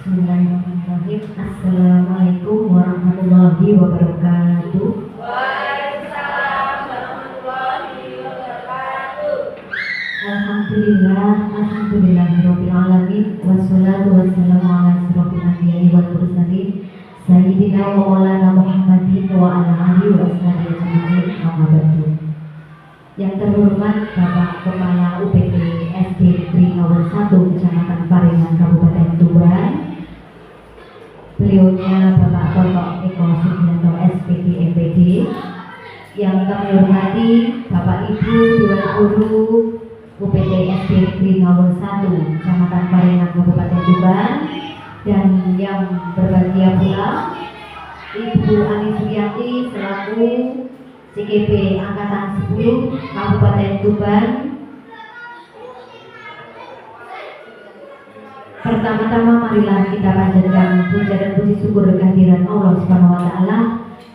Bismillahirrahmanirrahim. Assalamualaikum warahmatullahi wabarakatuh. Waalaikumsalam warahmatullahi wabarakatuh. Alhamdulillahirabbil alamin wassalatu wassalamu ala asyrofil anbiya'i wal mursalin sayyidina wa maulana Muhammadin wa ala alihi wa sahbihi ajma'in. Amma ba'du. Yang terhormat Bapak Kepala UPT SD Negeri Nomor 1 Kecamatan Paringan Kabupaten Tuban, beliaunya Bapak Toto Eko Sugianto SPD MPD. Yang kami hormati Bapak Ibu Dewan Guru UPT SD Negeri Nomor 1 Kecamatan Paringan Kabupaten Tuban, dan yang berbahagia pula Ibu Ani Suryati selaku CKP Angkatan 10 Kabupaten Tuban. Pertama-tama marilah kita panjatkan puja dan puji syukur kehadiran Allah Subhanahu wa taala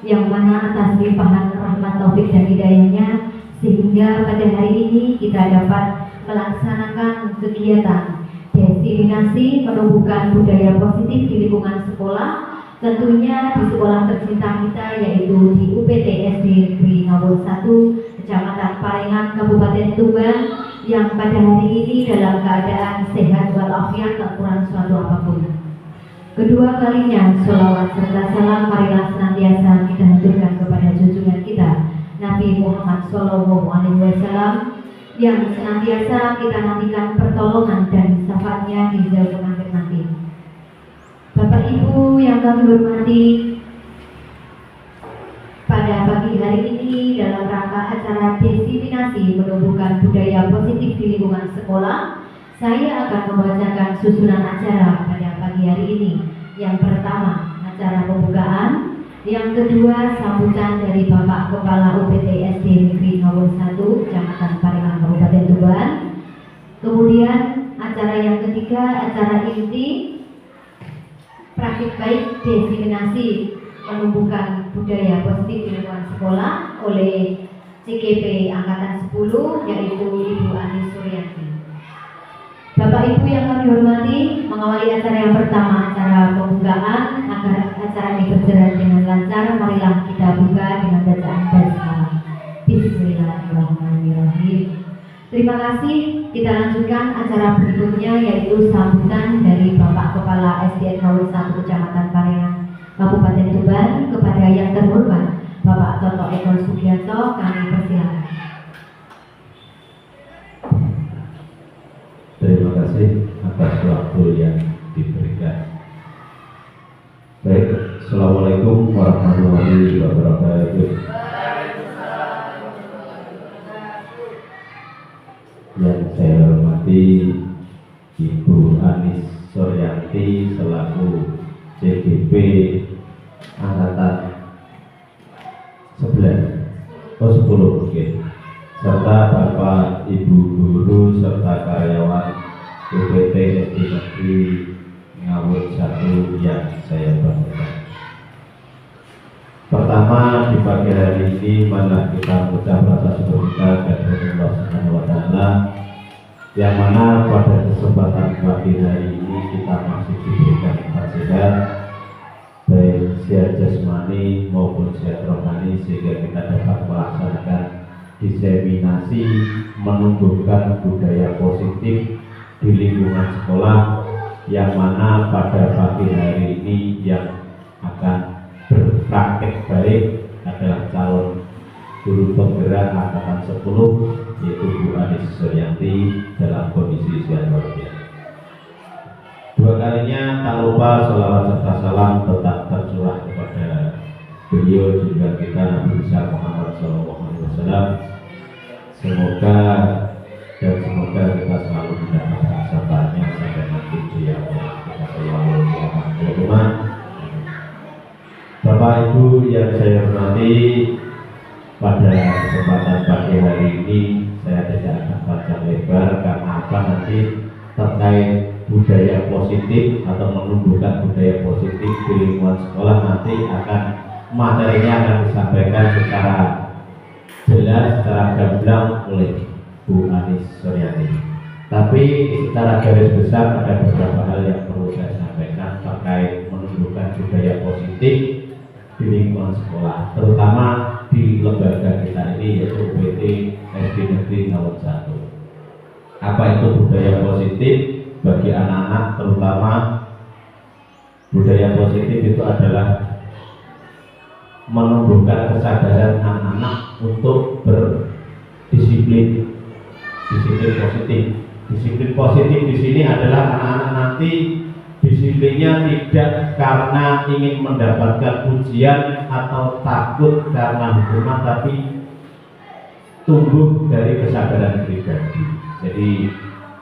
yang mana atas limpahan rahmat taufik dan hidayahnya sehingga pada hari ini kita dapat melaksanakan kegiatan diseminasi menumbuhkan budaya positif di lingkungan sekolah, tentunya di sekolah tercinta kita yaitu di UPT SD Negeri Nomor 1 Kecamatan Paringan Kabupaten Tuban, yang pada hari ini dalam keadaan sehat walafiat tak kurang suatu apapun. Kedua kalinya sholawat serta salam marilah senantiasa kita haturkan kepada junjungan kita Nabi Muhammad SAW yang senantiasa kita nantikan pertolongan dan syafaatnya di zaman akhir nanti. Bapak Ibu yang kami hormati, pada pagi hari ini dalam rangka acara diseminasi menumbuhkan budaya positif di lingkungan sekolah, saya akan membacakan susunan acara pada pagi hari ini. Yang pertama, acara pembukaan. Yang kedua, sambutan dari Bapak Kepala UPT SD Negeri Nomor 1 Kecamatan Paringan Kabupaten Tuban. Kemudian acara yang ketiga, acara inti praktik baik diseminasi menumbuhkan budaya positif di lingkungan sekolah oleh CKP Angkatan 10 yaitu Ibu Ani Suryati. Bapak Ibu yang kami hormati, mengawali acara yang pertama, acara pembukaan. Agar acara ini berjalan dengan lancar, marilah kita buka dengan bacaan basmalah. Bismillahirrahmanirrahim. Terima kasih. Kita lanjutkan acara berikutnya yaitu sambutan dari Bapak Kepala SDN Nomor 1 Kecamatan Paringan Kabupaten Tuban. Kepada yang terhormat Bapak Toto Eko Sugianto, kami persilakan. Terima kasih atas waktu yang diberikan. Baik, Assalamualaikum warahmatullahi wabarakatuh. Yang saya hormati Ibu Ani Suryati selaku CGP Angkatan 10 mungkin, serta Bapak Ibu Guru serta karyawan UPT SD Negeri Nomor 1 yang saya banggakan. Pertama, di pagi hari ini mana kita mengucap rasa syukur kita kepada Allah Subhanahu wa taala yang mana pada kesempatan pagi hari ini kita masih diberikan sehat, baik sehat jasmani maupun sehat rohani, sehingga kita dapat melaksanakan diseminasi menumbuhkan budaya positif di lingkungan sekolah, yang mana pada pagi hari ini yang akan berpraktek baik adalah calon guru penggerak Angkatan 10 yaitu Bu Ani Suryati dalam kondisi sehat walafiat. Dua kalinya tak lupa sholawat serta salam tetap tercurah kepada beliau juga kita Nabi besar Muhammad SAW. Semoga kita selalu mendapatkan syafaatnya sampai nanti dia kita selalu berdoa. Bapak Ibu yang saya hormati, pada kesempatan pagi hari ini saya tidak akan panjang lebar karena apa, nanti terkait budaya positif atau menumbuhkan budaya positif di lingkungan sekolah nanti akan materinya akan disampaikan secara jelas, secara gamblang oleh Bu Ani Suryati. Tapi secara garis besar ada beberapa hal yang perlu saya sampaikan. menanamkan budaya positif di lingkungan sekolah, terutama di lembaga kita ini yaitu UPT SD Negeri 01. Apa itu budaya positif bagi anak-anak, terutama budaya positif itu adalah menumbuhkan kesadaran anak-anak untuk berdisiplin, disiplin positif. Disiplin positif di sini adalah anak-anak nanti disiplinnya tidak karena ingin mendapatkan ujian atau takut karena hukuman, tapi tumbuh dari kesadaran pribadi. Jadi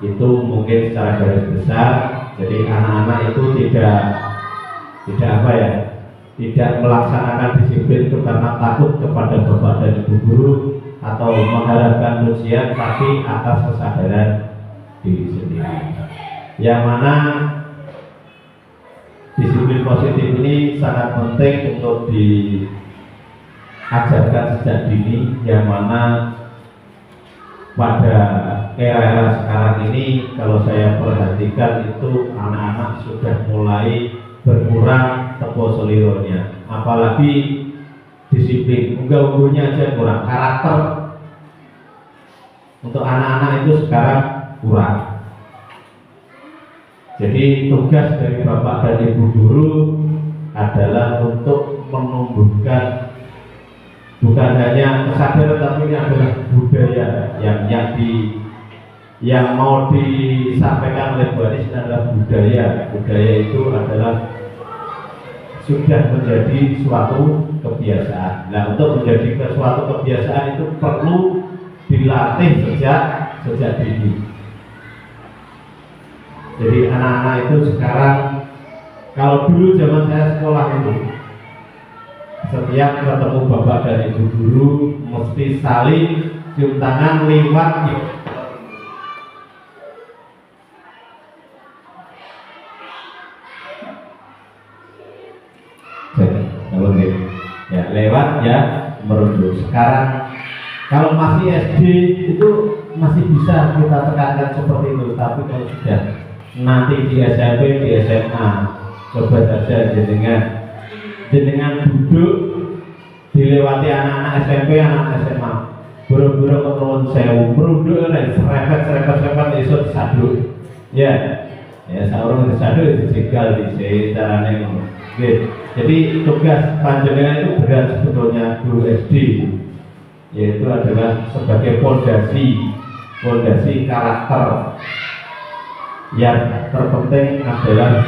itu mungkin secara garis besar. Jadi anak-anak itu tidak melaksanakan disiplin itu karena takut kepada bapak dan ibu guru atau mengharapkan ujian, tapi atas kesadaran diri sendiri. Yang mana disiplin positif ini sangat penting untuk diajarkan sejak dini, yang mana pada era-era sekarang ini kalau saya perhatikan itu anak-anak sudah mulai berkurang tepo selironya, apalagi disiplin, unggah-ungguhnya aja kurang, karakter untuk anak-anak itu sekarang kurang. Jadi tugas dari bapak dan ibu guru adalah untuk menumbuhkan bukan hanya kesadaran, tapi ini adalah budaya yang mau disampaikan oleh Bu Anis adalah budaya. Budaya itu adalah sudah menjadi suatu kebiasaan. Nah, untuk menjadi suatu kebiasaan itu perlu dilatih sejak dini. Jadi anak-anak itu sekarang, kalau dulu zaman saya sekolah itu setiap ketemu bapak dan ibu guru mesti saling cium tangan liwat lewat ya merunduk. Sekarang kalau masih SD itu masih bisa kita tekankan seperti itu, tapi kalau sudah nanti di SMP, di SMA, coba saja jenengan duduk dilewati anak-anak SMP, anak SMA, buru-buru ke Nuwun Sewu, merunduk dan serempet esok disaduk, ya saurung disaduk dijegal di caranya ngomong. Jadi tugas panjenengan itu berat sebetulnya guru SD, yaitu adalah sebagai fondasi karakter. Yang terpenting adalah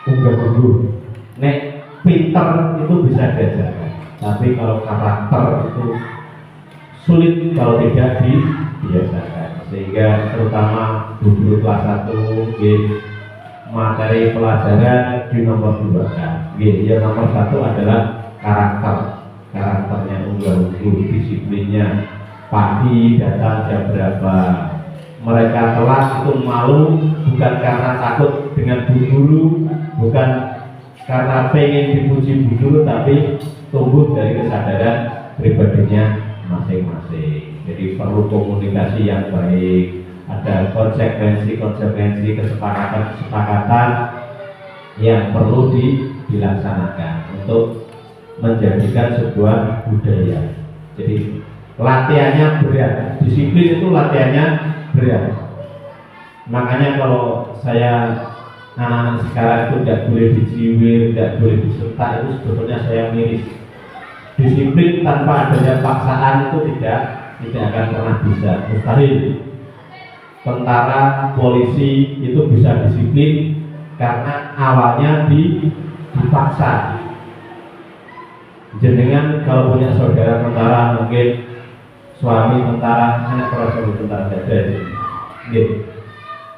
unggah-ungguh. Nek pinter itu bisa diajarkan, tapi kalau karakter itu sulit kalau tidak dibiasakan. Sehingga terutama guru kelas 1 materi pelajaran di nomor 2 kan. Yang nomor 1 adalah karakternya unggah-ungguh, disiplinnya. Pagi datang jam berapa, mereka telat itu malu bukan karena takut dengan bu guru, bukan karena pengen dipuji bu guru, tapi tumbuh dari kesadaran pribadinya masing-masing. Jadi perlu komunikasi yang baik, ada konsekuensi kesepakatan yang perlu dilaksanakan untuk menjadikan sebuah budaya. Jadi latihannya berat, disiplin itu latihannya berat. Makanya kalau saya anak-anak sekarang itu tidak boleh dijiwir, tidak boleh disentak, itu sebetulnya saya miris. Disiplin tanpa adanya paksaan itu tidak akan pernah bisa, mustahil. Tentara, polisi itu bisa disiplin karena awalnya dipaksa. Jenengan kalau punya saudara tentara, mungkin suami tentara, anak perasaan tentara saja,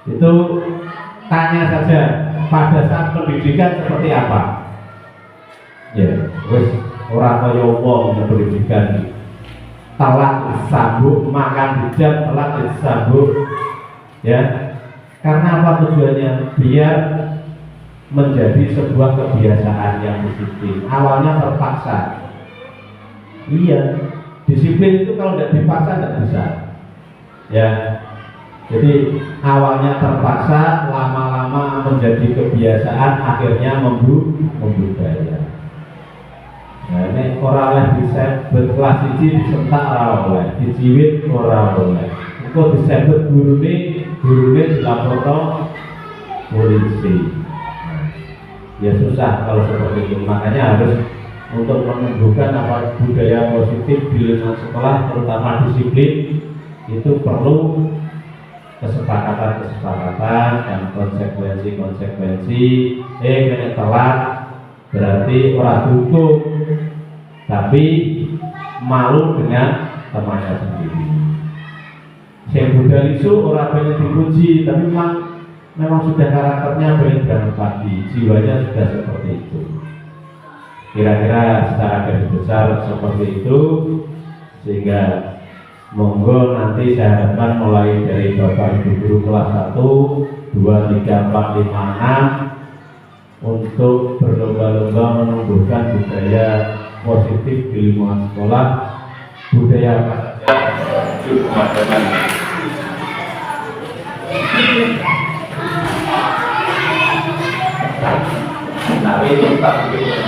itu tanya saja pada saat pendidikan seperti apa. Ya, wes orang kaya wong pendidikan telat sabuk, makan di jam telat sabuk, ya. Karena apa tujuannya? Biar menjadi sebuah kebiasaan yang disiplin. Awalnya terpaksa. Iya, disiplin itu kalau tidak dipaksa tidak bisa. Ya, jadi awalnya terpaksa, lama-lama lama-lama menjadi kebiasaan, akhirnya membudaya. Nah, ini orang oleh disebut kelas ini disentak ora oleh, dijiwit ora oleh. Engko disebut gurune dilaporkan polisi. Ya susah kalau seperti itu. Makanya harus untuk menumbuhkan budaya positif di lingkungan sekolah, terutama disiplin, itu perlu kesepakatan dan konsekuensi. Kena telat berarti orang hukum, tapi malu dengan temannya sendiri. Yang budal itu orang banyak dipuji, tapi memang sudah karakternya banyak beranopati, jiwanya sudah seperti itu. Kira-kira secara garis besar seperti itu, sehingga monggo nanti saya harapkan mulai dari Bapak Ibu Guru kelas 1, 2, 3, 4, 5, 6 untuk berlomba-lomba menumbuhkan budaya positif di lingkungan sekolah. Budaya apa saja? Tapi tetap begitu.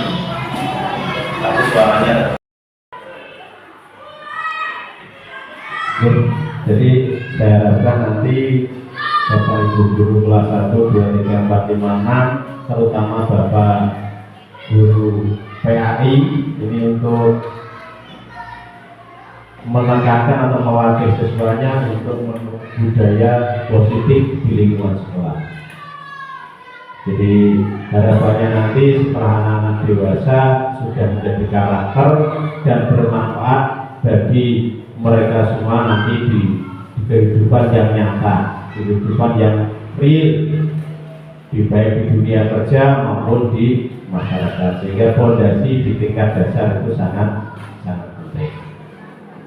Tapi suaranya. Jadi saya harapkan nanti Bapak Ibu Guru kelas 1, 2, 3, 4, 5, 6, terutama Bapak Guru PAI ini untuk menekankan atau mewakili siswanya untuk budaya positif di lingkungan sekolah. Jadi harapannya nanti setelah anak-anak dewasa sudah menjadi karakter dan bermanfaat bagi mereka semua nanti di kehidupan yang nyata, kehidupan yang real, baik di dunia kerja maupun di masyarakat, sehingga fondasi di tingkat dasar itu sangat penting.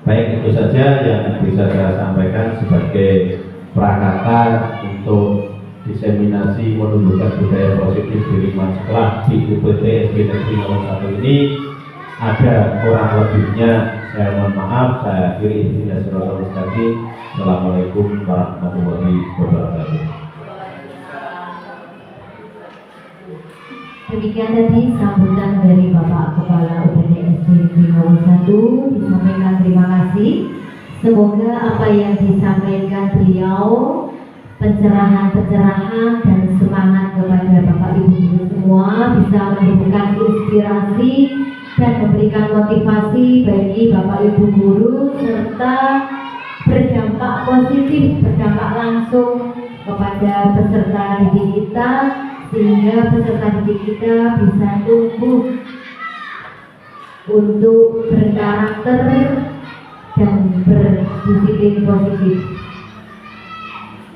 Baik, itu saja yang bisa saya sampaikan sebagai prakata untuk diseminasi menumbuhkan budaya positif di lingkungan sekolah di UPT SD Negeri Nomor 1 ini. Ada kurang lebihnya saya mohon maaf. Saya akhiri ihdinas siratal mustaqim. Assalamualaikum warahmatullahi wabarakatuh. Demikian tadi sambutan dari Bapak Kepala UPT SD Negeri Nomor 1, disampaikan terima kasih. Semoga apa yang disampaikan beliau, pencerahan dan semangat kepada Bapak Ibu Guru semua bisa memberikan inspirasi dan memberikan motivasi bagi Bapak Ibu Guru, serta berdampak positif, berdampak langsung kepada peserta didik kita, sehingga peserta didik kita bisa tumbuh untuk berkarakter dan berdisiplin positif.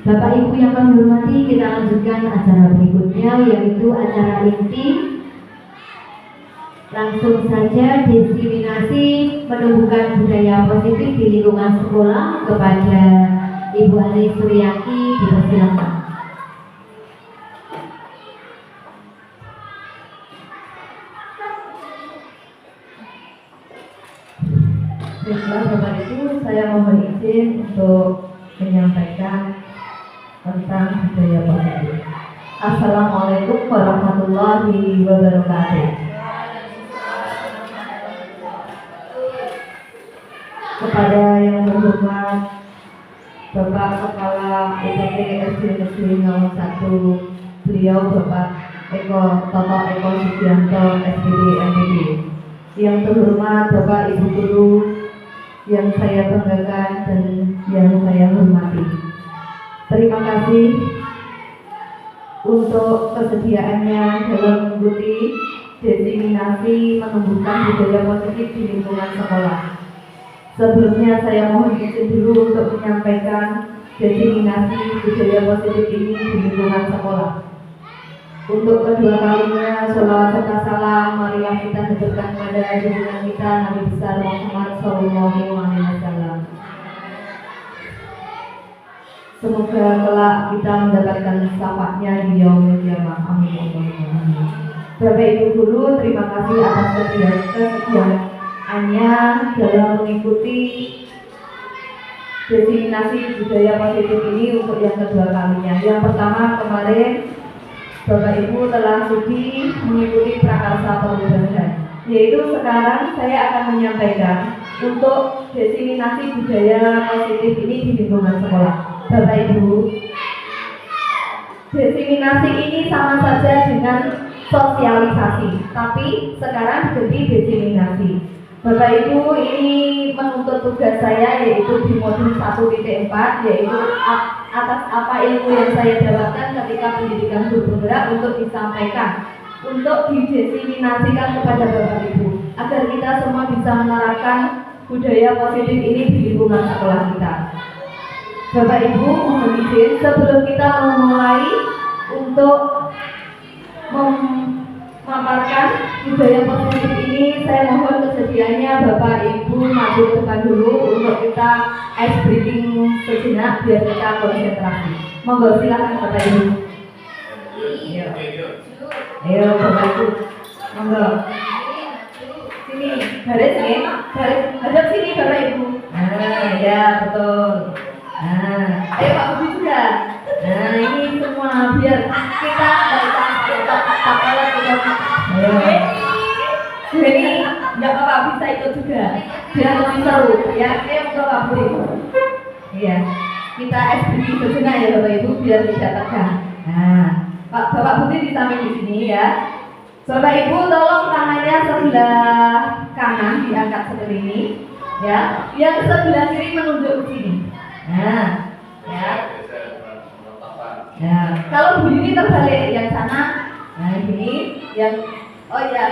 Bapak Ibu yang kami hormati, kita lanjutkan acara berikutnya, yaitu acara inti. Langsung saja diseminasi menumbuhkan budaya positif di lingkungan sekolah kepada Ibu Ali Suryati, dipersilakan. Baiklah Bapak Ibu, saya mohon izin untuk menyampaikan tentang budaya positif. Assalamualaikum warahmatullahi wabarakatuh. Kepada yang berhormat Bapak Kepala UPT SD Negeri Nomor 1, beliau Bapak Toto Eko Sugianto SPD MPD. Yang terhormat Bapak Ibu Guru yang saya banggakan dan yang saya hormati. Terima kasih untuk kesediaannya dalam mengikuti diseminasi menumbuhkan budaya positif di lingkungan sekolah. Sebelumnya saya mohon izin dulu untuk menyampaikan diseminasi budaya positif ini di lingkungan sekolah. Untuk kedua kalinya, sholawat serta salam marilah kita haturkan kepada junjungan kita Nabi besar Muhammad SAW. Semoga kelak kita mendapatkan syafaatnya di yaumil qiyamah. Amin. Bapak Ibu Guru, terima kasih atas kesediaannya dalam mengikuti diseminasi budaya positif ini untuk yang kedua kalinya. Yang pertama kemarin Bapak Ibu telah sudi mengikuti prakarsa perubahan. Yaitu sekarang saya akan menyampaikan untuk diseminasi budaya positif ini di lingkungan sekolah. Bapak Ibu, diseminasi ini sama saja dengan sosialisasi, tapi sekarang jadi diseminasi. Bapak Ibu, ini menuntut tugas saya yaitu di modul 1.4, yaitu atas apa ilmu yang saya dapatkan ketika pendidikan guru penggerak untuk disampaikan, untuk didiseminasikan kepada Bapak Ibu, agar kita semua bisa menerapkan budaya positif ini di lingkungan sekolah kita. Bapak Ibu, mohon izin sebelum kita memulai untuk memaparkan budaya positif ini, saya mohon kesediaannya Bapak Ibu maju ke depan dulu untuk kita ice breaking sejenak biar kita konsentrasi. Monggo silakan Bapak Ibu. Ayo Bapak Ibu, monggo. Sini, garis ya, garis hadap sini Bapak Ibu. Ya betul. Ayo Pak Budi juga. Ini semua biar kita jadi nggak apa-apa bisa ikut juga biar lebih seru ya. Monggo Pak Budi. Iya, kita SBB sejenak ya Bapak Ibu biar tidak tegang. Bapak Budi di samping di sini ya. Bapak Ibu tolong tangannya sebelah kanan diangkat seperti ini ya. Yang sebelah kiri menunjuk ke sini. Ya. Kalau begini terbalik yang sana. Ini yang sudah.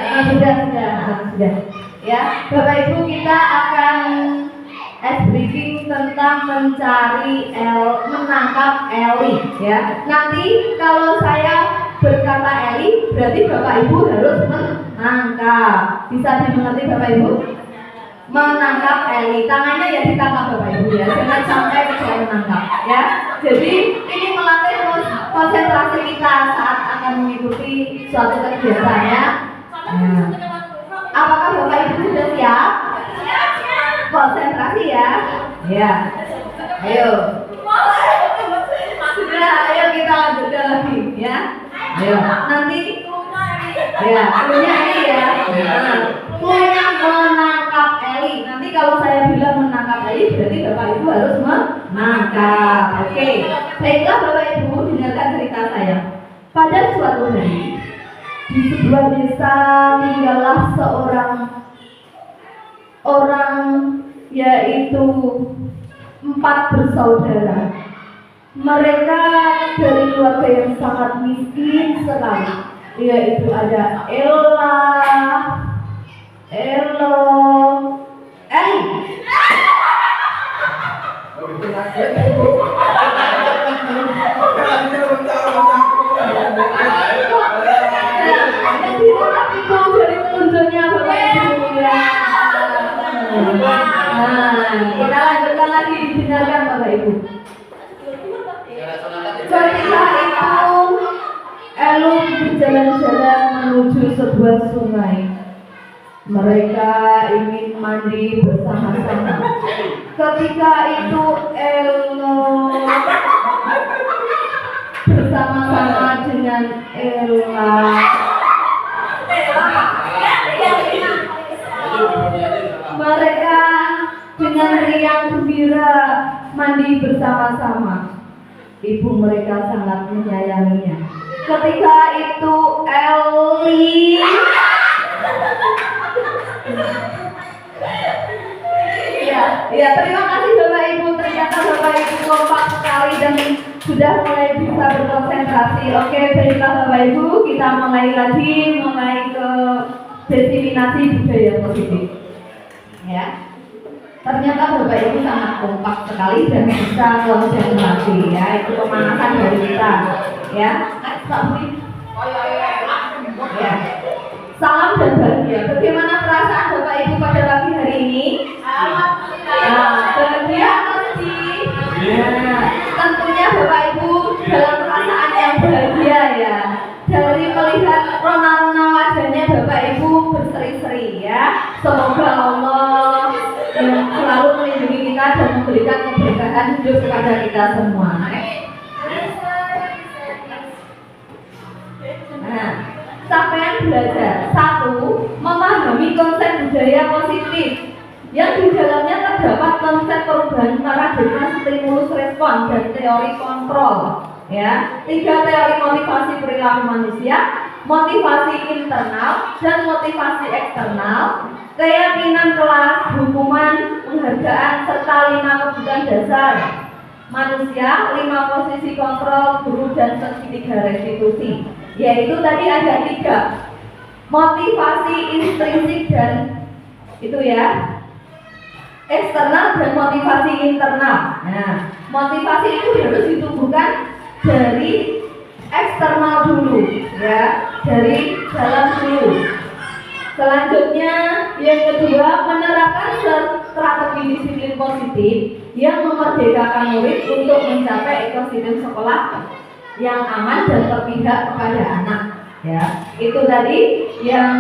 Ya, Bapak Ibu kita akan briefing tentang menangkap Eli ya. Nanti kalau saya berkata Eli berarti Bapak Ibu harus menangkap. Bisa dimengerti Bapak Ibu? Menangkap Eli, tangannya ya ditangkap Bapak Ibu ya, jangan sampai kecuali menangkap ya. Jadi ini melatih konsentrasi kita saat akan mengikuti suatu kegiatan ya. Apakah Bapak Ibu sudah siap? Konsentrasi ya. Ya. Ayo. Sudah, ayo kita lanjutkan lagi ya. Ayo. Nanti ya, punya ini ya. Punya menangkap Eli. Nanti kalau saya bilang menangkap Eli berarti Bapak Ibu harus menangkap. Oke. Baiklah Bapak Ibu, dengarkan cerita saya. Pada suatu hari di sebuah desa tinggallah seorang orang, yaitu 4 bersaudara. Mereka dari keluarga yang sangat miskin sekali, yaitu ada Ella, Elo, Eli. Dari telunjuknya Bapak Ibu ya. Kita lanjutkan lagi, dengarkan Bapak Ibu. Ketika itu Elu berjalan-jalan menuju sebuah sungai. Mereka ingin mandi bersama-sama. Ketika itu Elo bersama-sama dengan Ella. Mereka dengan riang gembira mandi bersama-sama. Ibu mereka sangat menyayanginya. Ketika itu Eli ya, terima kasih Bapak Ibu. Ternyata Bapak Ibu kompak sekali dan sudah mulai bisa berkonsentrasi. Oke, baiklah Bapak Ibu, kita mulai ke diseminasi budaya positif. Ya. Ternyata Bapak Ibu sangat kompak sekali dan bisa konsentrasi ya. Itu pemanasan dari kita. Ya. Ya. Salam dan bahagia. Bagaimana perasaan Bapak Ibu pada pagi hari ini? Bahagia pasti. Tentunya Bapak Ibu dalam perasaan yang bahagia ya. Dari melihat rona-rona wajahnya Bapak Ibu berseri-seri ya. Semoga Allah yang selalu melindungi kita dan memberikan keberkahan hidup kepada kita semua. belajar. Satu, memahami konsep budaya positif yang di dalamnya terdapat konsep perubahan paradigma stimulus respon dan teori kontrol. Ya, 3 teori motivasi perilaku manusia, motivasi internal dan motivasi eksternal, keyakinan kelas, hukuman, penghargaan, serta 5 kebutuhan dasar manusia, 5 posisi kontrol, guru, dan segitiga restitusi. Yaitu tadi ada 3, motivasi intrinsik dan itu ya, eksternal dan motivasi internal. Nah, motivasi itu harus ditumbuhkan dari eksternal dulu, ya, dari dalam dulu. Selanjutnya, yang kedua, menerapkan strategi disiplin positif yang memerdekakan murid untuk mencapai ekosistem sekolah yang aman dan berpihak kepada anak. Ya, itu tadi yang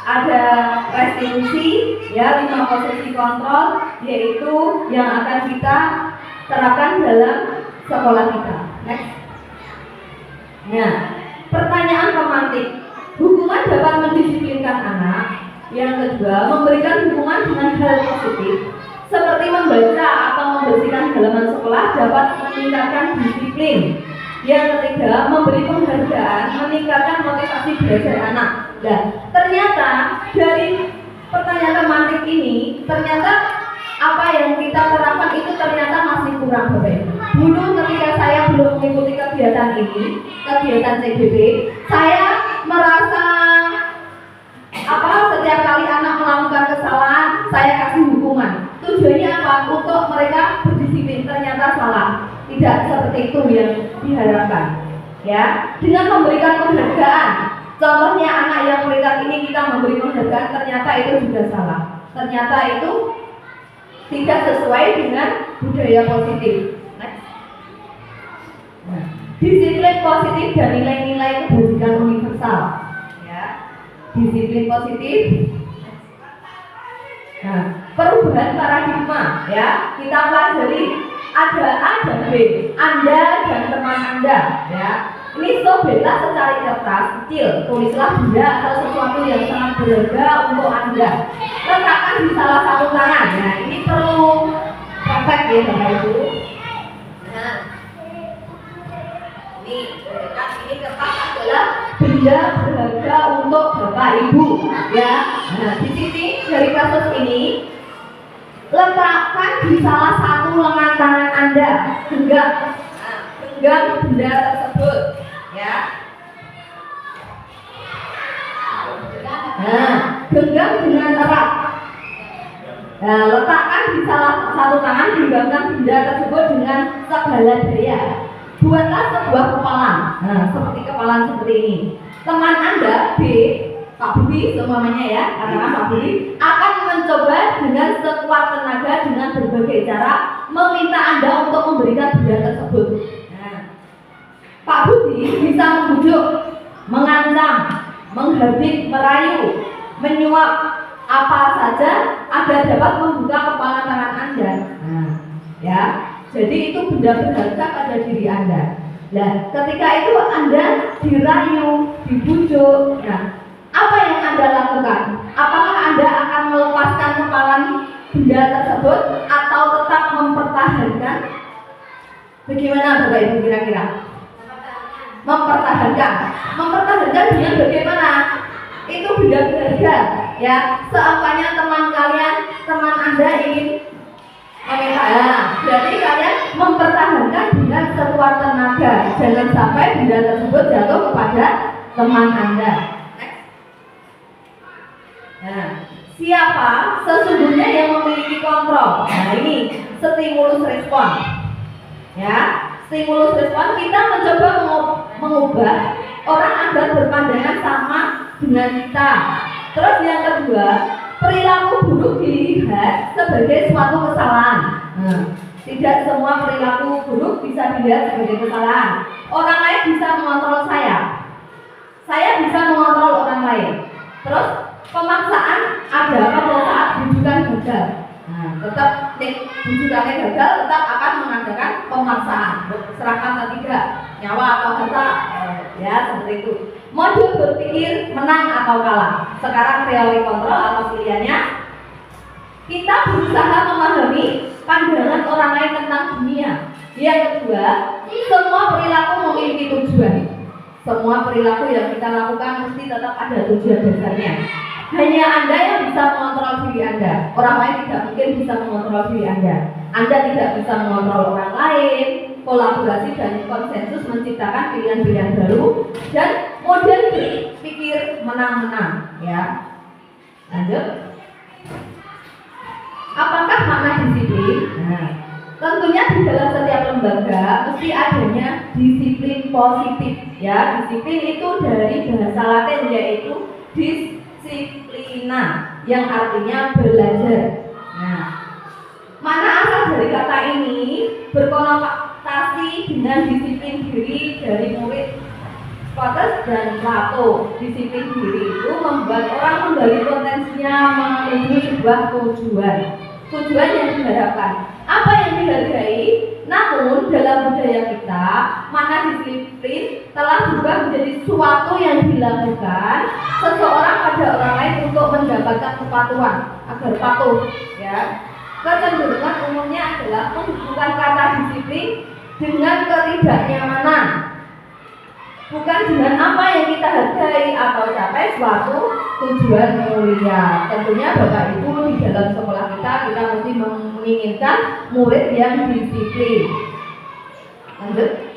ada restitusi, ya, 5 posisi kontrol, yaitu yang akan kita terapkan dalam sekolah kita. Next. Nah, pertanyaan pemantik. Hukuman dapat mendisiplinkan anak. Yang kedua, memberikan hukuman dengan hal positif seperti membaca atau membersihkan halaman sekolah dapat meningkatkan disiplin. Yang ketiga, memberi penghargaan meningkatkan motivasi belajar anak. Nah, ternyata dari pertanyaan pemantik ini, ternyata apa yang kita terapkan itu ternyata masih kurang, Bapak Ibu. Dulu ketika saya belum mengikuti kegiatan ini, kegiatan CDB, saya merasa setiap kali anak melakukan kesalahan, saya kasih hukuman. Tujuannya apa? Untuk mereka berdisiplin. Ternyata salah. Tidak seperti itu yang diharapkan. Ya, dengan memberikan penghargaan. Contohnya anak yang peringkat ini kita memberi penghargaan, ternyata itu juga salah. Ternyata itu tidak sesuai dengan budaya positif. Next. Nah, disiplin positif dan nilai-nilai kebajikan universal. Ya, disiplin positif. Nah, perubahan paradigma. Ya, kita pelajari ada A dan B, Anda dan teman Anda. Ya, ini sobelah secari kertas kecil, tulislah benda atau sesuatu yang sangat berharga untuk Anda. Letakkan di salah satu tangan. Nah, ini perlu praktek ya, Bapak Ibu. Nah, ini kertas adalah benda berharga untuk Bapak Ibu. Ya, nah di sini dari kasus ini letakkan di salah satu lengan tangan Anda, genggam benda tersebut. Ya. Nah, genggam dengan erat. Nah, letakkan di salah satu tangan, genggamkan benda tersebut dengan segala daya. Buatlah sebuah kepalan. Nah, seperti kepalan seperti ini. Teman Anda B, Pak Budi semuanya ya, katakan Pak Budi akan mencoba dengan sekuat tenaga dengan berbagai cara meminta Anda untuk memberikan benda tersebut. Nah, Pak Budi bisa membujuk, mengancam, menghardik, merayu, menyuap apa saja agar dapat membuka kepala tangan Anda. Nah, ya, jadi itu benda berharga pada diri Anda. Nah, ketika itu Anda dirayu, dibujuk, nah, apa yang Anda lakukan? Apakah Anda akan melepaskan kepala benda tersebut atau tetap mempertahankan? Bagaimana Bapak Ibu kira-kira? Mempertahankan dengan bagaimana? Itu benda berharga, ya. Seampanya teman kalian, teman Anda ingin meminta, jadi kalian mempertahankan dengan sekuat tenaga. Jangan sampai benda tersebut jatuh kepada teman Anda. Nah, siapa sesungguhnya yang memiliki kontrol? Nah, ini stimulus respon. Ya, stimulus respon kita mencoba mengubah orang agar berpandangan sama dengan kita. Terus yang kedua, perilaku buruk dilihat sebagai suatu kesalahan. Nah, tidak semua perilaku buruk bisa dilihat sebagai kesalahan. Orang lain bisa mengontrol saya bisa mengontrol orang lain. Terus pemaksaan ada pada saat bujukan gagal. Nah, tetap bujukannya gagal, tetap akan mengadakan pemaksaan. Serahkan atau tidak, nyawa atau harta, ya seperti itu. Modul berpikir menang atau kalah. Sekarang teori kontrol atau pilihannya, kita berusaha memahami pandangan orang lain tentang dunia. Yang kedua, semua perilaku memiliki tujuan. Semua perilaku yang kita lakukan mesti tetap ada tujuan dasarnya. Hanya Anda yang bisa mengontrol diri Anda. Orang lain tidak mungkin bisa mengontrol diri Anda. Anda tidak bisa mengontrol orang lain. Kolaborasi dan konsensus menciptakan pilihan-pilihan baru dan model berpikir menang-menang. Ya, lanjut. Apakah makna disiplin? Nah, tentunya di dalam setiap lembaga mesti adanya disiplin positif. Ya, disiplin itu dari bahasa Latin yaitu disiplina, yang artinya belajar. Nah, mana asal dari kata ini berkonotasi dengan disiplin diri dari murid Socrates dan Plato. Disiplin diri itu membuat orang menggali potensinya menuju sebuah tujuan yang diharapkan. Apa yang dihargai? Namun dalam budaya kita, makna disiplin telah berubah menjadi sesuatu yang dilakukan seseorang pada orang lain untuk mendapatkan kepatuhan agar patuh. Ya, kecenderungan umumnya adalah menghubungkan kata disiplin dengan ketidaknyamanan, bukan dengan apa yang kita hargai atau capai suatu tujuan mulia. Tentunya Bapak Ibu di dalam sekolah kita mesti menginginkan murid yang disiplin. Lanjut.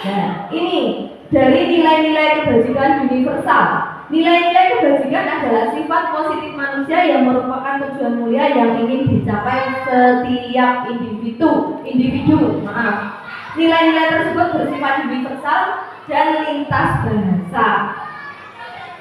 Nah, ini dari nilai-nilai kebajikan universal. Nilai-nilai kebajikan adalah sifat positif manusia yang merupakan tujuan mulia yang ingin dicapai setiap individu. Nilai-nilai tersebut bersifat universal dan lintas bahasa,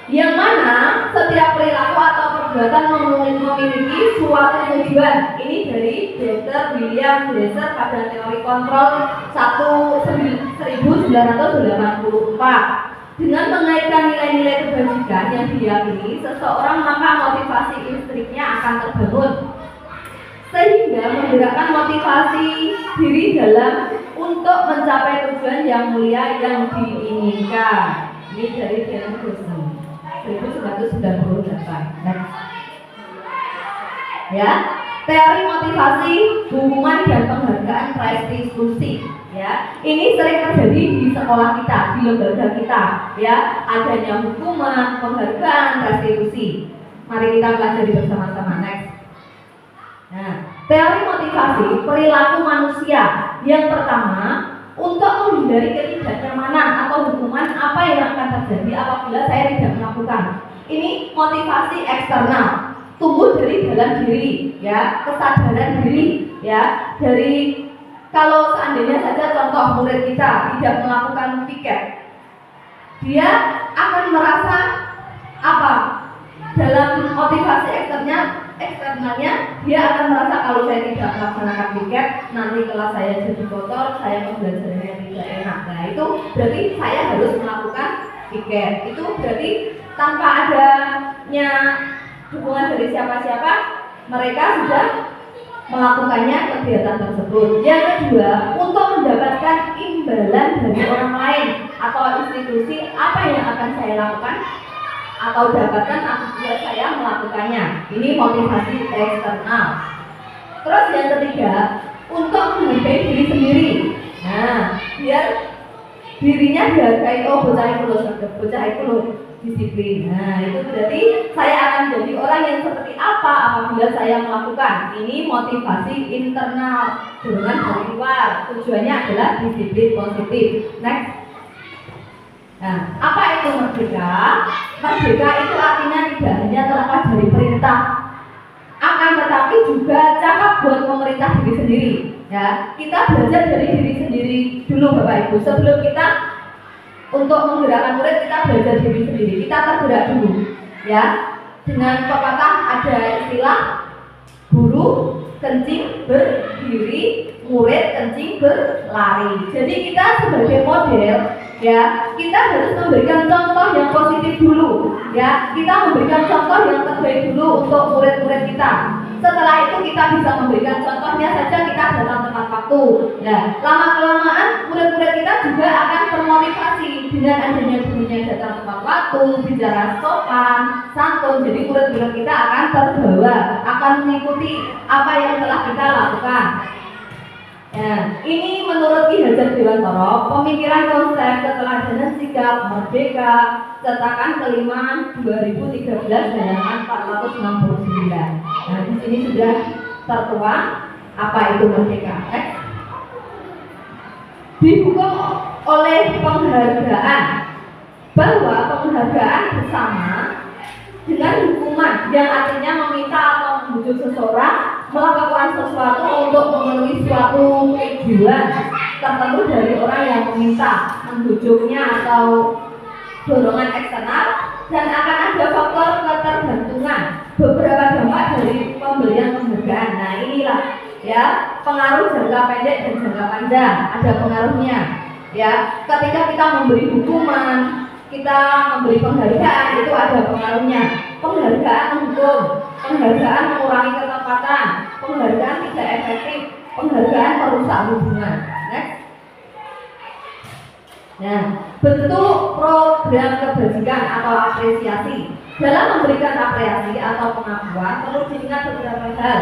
yang mana setiap perilaku atau perbuatan memiliki suatu tujuan. Ini dari Dr. William Glasser pada teori kontrol 1984. Dengan mengaitkan nilai-nilai kebajikan yang diyakini seseorang, maka motivasi intrinsiknya akan terbangun, sehingga menggerakkan motivasi diri dalam untuk mencapai tujuan yang mulia yang diinginkan. Ini dari Daniel Goleman 1998. Ya, teori motivasi, hubungan dan penghargaan restitusi. Ya, ini sering terjadi di sekolah kita, di lembaga kita. Ya, adanya hukuman, penghargaan, restitusi. Mari kita pelajari bersama-sama. Next. Nah, teori motivasi perilaku manusia. Yang pertama, untuk menghindari ketidaknyamanan atau hukuman apa yang akan terjadi apabila saya tidak melakukan. Ini motivasi eksternal, tumbuh dari dalam diri, ya, kesadaran diri, ya, dari kalau seandainya saja contoh murid kita tidak melakukan piket, dia akan merasa apa? Dalam motivasi eksternalnya dia akan merasa kalau saya tidak melaksanakan piket, nanti kelas saya jadi kotor, saya pembelajarannya tidak enak. Nah, itu berarti saya harus melakukan piket. Itu berarti tanpa adanya dukungan dari siapa-siapa, mereka sudah melakukannya kegiatan tersebut. Yang kedua, untuk mendapatkan imbalan dari orang lain atau institusi, apa yang akan saya lakukan atau dapatkan apabila saya melakukannya. Ini motivasi eksternal. Terus yang ketiga, untuk menghargai diri sendiri. Nah, biar dirinya dihargai. Oh, bocah itu disiplin. Nah, itu berarti saya akan jadi orang yang seperti apa apabila saya melakukan. Ini motivasi internal, dorongan dari luar. Tujuannya adalah disiplin positif. Next. Nah, apa itu merdeka? Merdeka itu artinya tidak hanya terlepas dari perintah, akan tetapi juga cakap buat pemerintah diri sendiri. Ya, kita belajar dari diri sendiri dulu, Bapak Ibu. Sebelum kita untuk menggerakkan murid, kita belajar diri sendiri. Kita tergerak dulu, ya. Dengan pepatah ada istilah guru kencing berdiri, murid kencing berlari. Jadi kita sebagai model, ya, kita harus memberikan contoh yang positif dulu, ya. Kita memberikan contoh yang terbaik dulu untuk murid-murid kita. Setelah itu kita bisa memberikan contohnya saja kita dalam tepat waktu. Ya, lama kelamaan murid-murid kita juga akan termotivasi dengan adanya datang tepat waktu, bicara sopan, santun. Jadi murid-murid kita akan terbawa, akan mengikuti apa yang telah kita lakukan. Ya, ini menurut Ki Hajar Dewantara, pemikiran konsep keteladanan sikap merdeka, cetakan kelima 2013 halaman 469. Nah, di sini sudah tertuang apa itu merdeka. Dihukum oleh penghargaan, bahwa penghargaan bersama dengan hukuman yang artinya meminta atau membujuk seseorang melakukan sesuatu untuk memenuhi suatu tujuan tertentu dari orang yang meminta, membujuknya atau dorongan eksternal, dan akan ada faktor ketergantungan, beberapa dampak dari pemberian penghargaan. Nah, inilah ya pengaruh jangka pendek dan jangka panjang, ada pengaruhnya. Ya, ketika kita memberi hukuman, kita memberi penghargaan, itu ada pengaruhnya. Penghargaan menghukum, penghargaan mengurangi ketepatan, penghargaan tidak efektif, penghargaan merusak hubungan. Next. Nah, bentuk program kebajikan atau apresiasi. Dalam memberikan apresiasi atau pengakuan perlu diingat beberapa hal.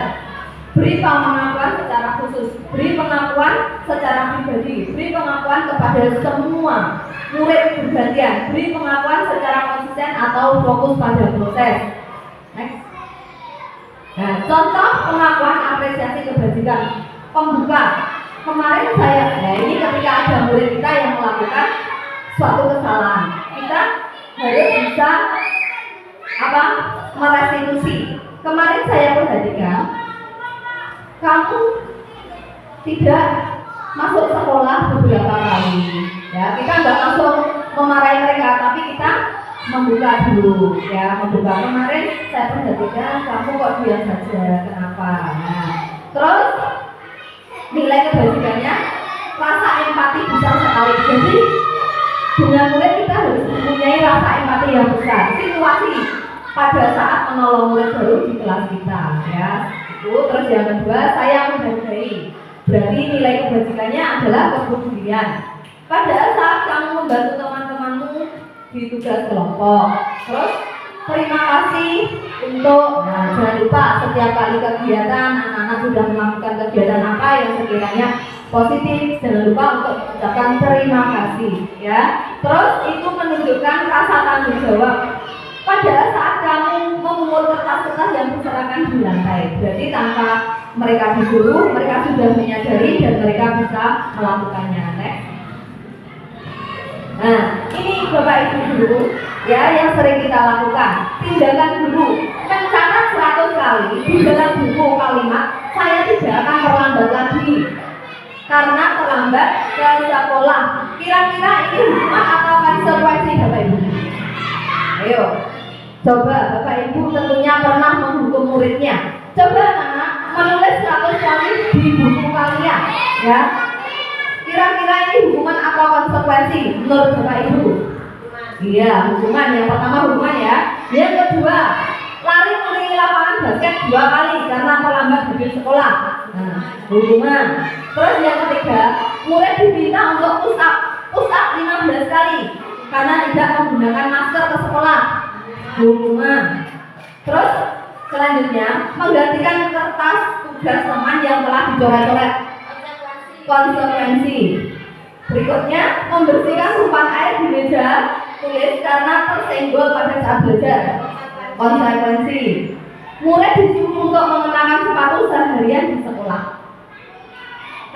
Beri pengakuan secara khusus, beri pengakuan secara pribadi, beri pengakuan kepada semua murid bergantian, beri pengakuan secara konsisten atau fokus pada proses. Next. Nah, contoh pengakuan apresiasi kebajikan. Pembuka. Kemarin ini ketika ada murid kita yang melakukan suatu kesalahan, kita harus bisa merestitusi. Kemarin saya perhatikan kamu tidak masuk sekolah beberapa kali. Ya, kita nggak langsung memarahi mereka, tapi kita membuka dulu. Ya, membuka. Kemarin saya perhatikan kamu kok diam saja, kenapa? Nah, terus nilai kebajikannya rasa empati besar sekali. Jadi dengan murid kita harus mempunyai rasa empati yang besar. Situasi pada saat menolong murid baru di kelas kita, ya. Terus yang kedua, saya menghargai. Berarti nilai kebajikannya adalah kepedulian. Pada saat kamu membantu teman-temanmu di tugas kelompok, terus terima kasih untuk, jangan lupa setiap kali kegiatan anak-anak sudah melakukan kegiatan apa yang sekiranya positif, jangan lupa untuk mengucapkan terima kasih, ya. Terus itu menunjukkan rasa tanggung jawab. Pada saat kamu memungut kertas-kertas yang berserakan di lantai, berarti tanpa mereka disuruh, mereka sudah menyadari dan mereka bisa melakukannya. Next. Nah, ini Bapak Ibu guru, ya, yang sering kita lakukan. Tindakan guru mencatat 100 kali di dalam buku kalimat saya tidak akan terlambat lagi karena terlambat ke sekolah. Kira-kira ini hukuman atau konsekuensi Bapak Ibu? Ayo. Coba Bapak Ibu tentunya pernah menghukum muridnya. Coba anak menulis 100 kali di buku kalian, ya. Kira-kira ini hukuman atau konsekuensi menurut Bapak Ibu? Iya, hukuman. Yang pertama hukuman, ya. Yang kedua, lari keliling lapangan basket 2 kali karena terlambat di sekolah. Nah, hukuman. Terus yang ketiga, murid diminta untuk push up 15 kali karena tidak menggunakan masker ke sekolah. Hukuman. Terus selanjutnya menggantikan kertas tugas teman yang telah dicoret-coret. Konsekuensi. Berikutnya membersihkan tumpahan air di meja tulis karena tersenggol pada saat belajar. Konsekuensi. Murid disuruh untuk mengenakan sepatu seharian di sekolah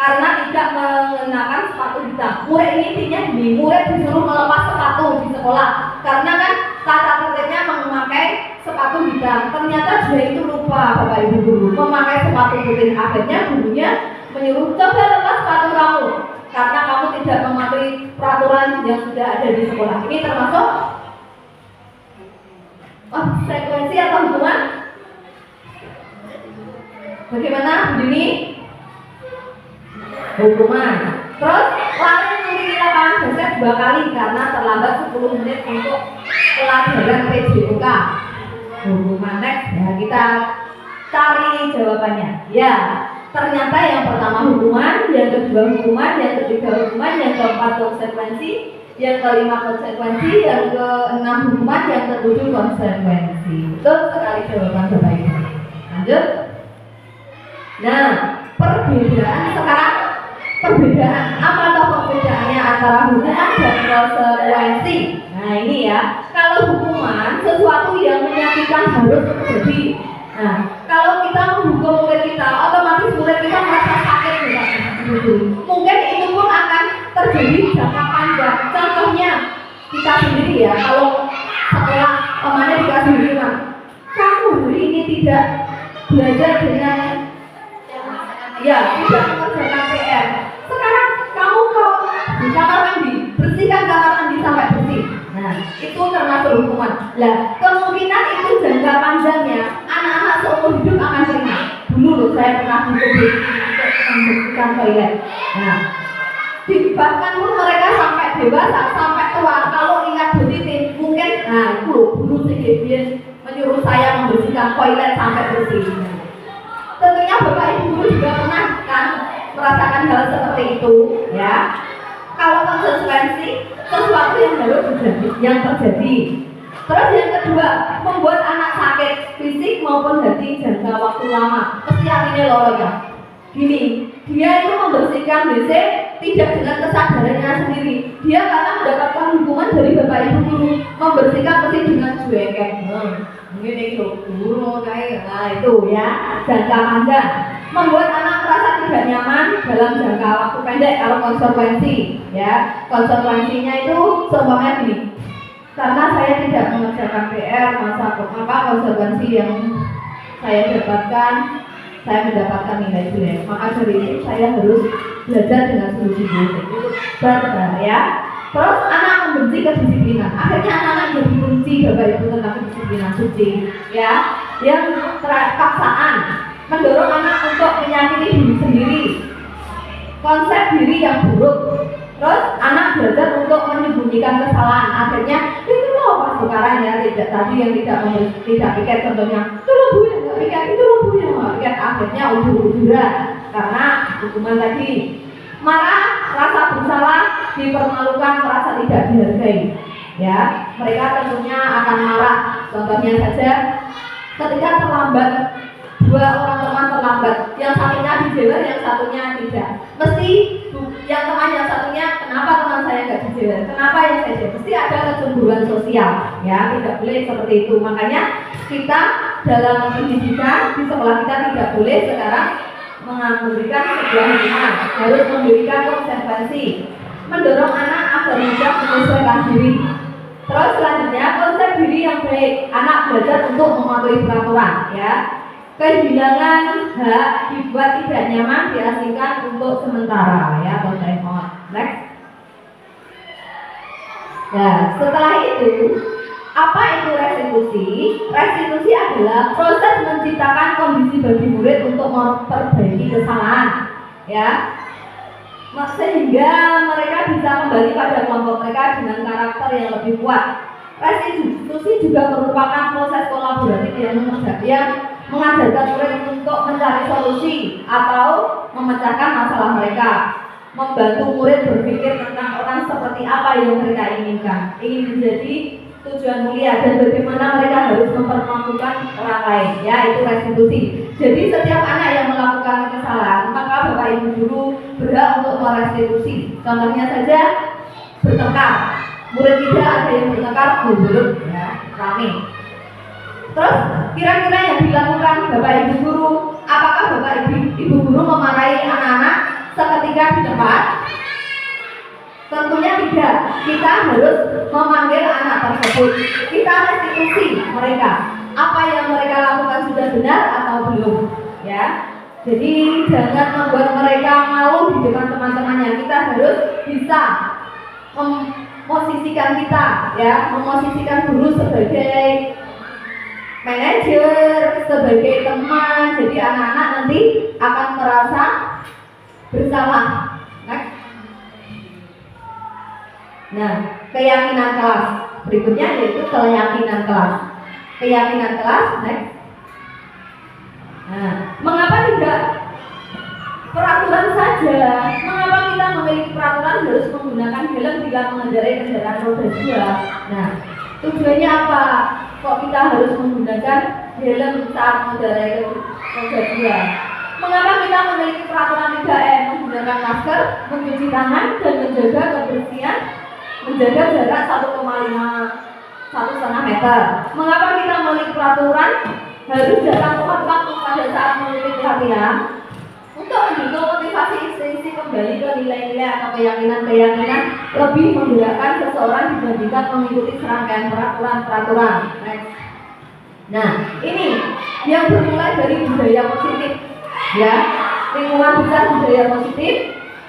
karena tidak mengenakan sepatu hitam. Murid ini intinya gini, murid disuruh melepas sepatu di sekolah karena kan tata tertibnya memakai sepatu hitam. Ternyata dia itu lupa, Bapak Ibu guru, memakai sepatu putih. Akhirnya gurunya menyuruh coba lepas sepatu kamu karena kamu tidak mematuhi peraturan yang sudah ada di sekolah. Ini termasuk konsekuensi atau hukuman? Bagaimana ini? Hukuman. Terus lari keliling lapangan basket 2 kali karena terlambat 10 menit untuk pelajaran PJOK. Hukuman. Next, ya, kita cari jawabannya. Ya, ternyata yang pertama hukuman, yang kedua hukuman, yang ketiga hukuman, yang keempat konsekuensi, yang kelima konsekuensi, yang keenam hukuman, yang ketujuh konsekuensi. Betul sekali jawaban Bapak Ibu. Lanjut. Nah, perbedaan sekarang, perbedaan apa toh perbedaannya antara hukuman dan konsekuensi? Nah ini ya, kalau hukuman sesuatu yang menyakitkan harus terjadi. Nah, kalau kita menghukum murid kita, otomatis murid kita merasa sakit juga. Mungkin itu pun akan terjadi jangka panjang. Contohnya kita sendiri ya, kalau setelah temannya dikasih hukuman, kamu hari ini tidak belajar dengan tidak mengerjakan PR. Sekarang kamu kok di kamar mandi, bersihkan kamar mandi sampai bersih. Nah, itu termasuk hukuman. Lah, kemungkinan itu jangka panjangnya anak-anak seumur hidup akan terima. Dulu loh saya pernah dihukum untuk membersihkan toilet. Nah, bahkan pun mereka sampai dewasa, sampai tua. Kalau ingat positif, mungkin dulu sedikit menyuruh saya membersihkan toilet sampai bersih. Tentunya Bapak Ibu guru juga pernah kan merasakan hal seperti itu, ya. Kalau konsekuensi sesuatu yang harus terjadi. Terus yang kedua, membuat anak sakit fisik maupun hati jangka waktu lama. Pasti artinya loh ya. Gini, dia itu membersihkan WC tidak dengan kesadarannya sendiri. Dia karena mendapatkan hukuman dari Bapak Ibu guru membersihkan pasti dengan cuekan. Mungkin itu guru kayak itu ya jangka panjang. Membuat anak merasa tidak nyaman dalam jangka waktu pendek. Kalau konsekuensi, ya konsekuensinya itu seumpamanya gini. Karena saya tidak mengerjakan PR, maka konsekuensi yang saya dapatkan, saya mendapatkan nilai jelek. Maka dari itu saya harus belajar dengan sungguh-sungguh. Ya. Terus anak membenci kedisiplinan. Akhirnya anak-anak jadi benci Bapak Ibu tentang kedisiplinan suci. Ya. Yang paksaan mendorong anak untuk menyakiti diri sendiri. Konsep diri yang buruk. Terus anak belajar untuk menyembunyikan kesalahan. Akhirnya itu loh pas sekarang ya tadi yang tidak pikir contohnya itu loh bu yang nggak pikir, itu loh bu yang nggak pikir. Akhirnya udur-uduran karena hukuman tadi. Marah, rasa bersalah, dipermalukan, merasa tidak dihargai. Ya, mereka tentunya akan marah. Contohnya saja ketika terlambat, dua orang teman terlambat, yang satunya dijewer, yang satunya tidak. Mesti yang teman yang satunya, kenapa teman saya nggak dijewer? Kenapa yang saya jewer? Mesti ada kecemburuan sosial, ya tidak boleh seperti itu. Makanya kita dalam pendidikan di sekolah kita tidak boleh sekarang memberikan sebuah hukuman, harus memberikan konsekuensi, mendorong anak agar mudah menyesuaikan diri. Terus selanjutnya konsep diri yang baik, anak belajar untuk mematuhi peraturan, ya. Kehilangan hak dibuat tidak nyaman diasingkan untuk sementara, ya, atau time out. Next. Nah, setelah itu apa itu restitusi? Restitusi adalah proses menciptakan kondisi bagi murid untuk memperbaiki kesalahan, ya, sehingga mereka bisa kembali pada kelompok mereka dengan karakter yang lebih kuat. Restitusi juga merupakan proses kolaboratif yang mengajarkan murid untuk mencari solusi atau memecahkan masalah mereka, membantu murid berpikir tentang orang seperti apa yang mereka inginkan, ingin menjadi tujuan mulia dan bagaimana mereka harus memperlakukan orang lain, ya itu restitusi. Jadi setiap anak yang melakukan kesalahan maka Bapak Ibu guru berhak untuk merestitusi. Contohnya saja bertengkar, murid tidak ada yang bertengkar buruk, ya rame. Terus kira-kira yang dilakukan Bapak Ibu guru, apakah Bapak Ibu guru memarahi anak-anak seketika di tempat? Tentunya tidak. Kita harus memanggil anak tersebut. Kita restitusi mereka. Apa yang mereka lakukan sudah benar atau belum? Ya. Jadi jangan membuat mereka malu di depan teman-temannya. Kita harus bisa memosisikan kita, ya, memosisikan guru sebagai manajer, sebagai teman. Jadi anak-anak nanti akan merasa bersalah. Next. Nah, keyakinan kelas. Berikutnya yaitu keyakinan kelas. Keyakinan kelas, next. Nah, mengapa tidak peraturan saja? Mengapa kita memiliki peraturan harus menggunakan helm di bila mengendarai kendaraan roda 2. Nah, tujuannya apa? Kok kita harus menggunakan helm saat mengendarai roda 2? Mengapa kita memiliki peraturan 3M? Menggunakan masker, mencuci tangan, dan menjaga kebersihan, menjaga jarak 1,5 meter. Mengapa kita memiliki peraturan harus datang tepat waktu pada saat memiliki pelatihan? Untuk mendukung motivasi instansi kembali ke nilai-nilai atau keyakinan-keyakinan lebih menggerakkan seseorang dibandingkan mengikuti serangkaian peraturan-peraturan. Nah, ini yang bermulai dari budaya positif, ya, lingkungan besar budaya positif,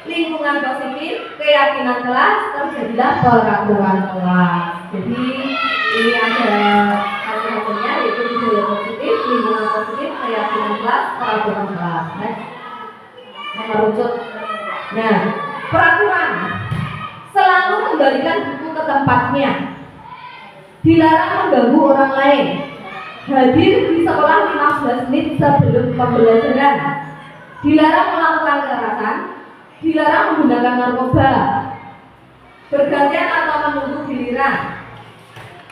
lingkungan positif, keyakinan kelas, terjadilah peraturan kelas. Jadi ini ada satu-satunya yaitu budaya positif, lingkungan positif, keyakinan kelas, peraturan kelas. Mengerucut. Nah, peraturan selalu kembalikan buku ke tempatnya. Dilarang mengganggu orang lain. Hadir di sekolah 15 menit sebelum pembelajaran. Dilarang melakukan kekerasan. Dilarang menggunakan narkoba. Bergantian atau menunggu giliran.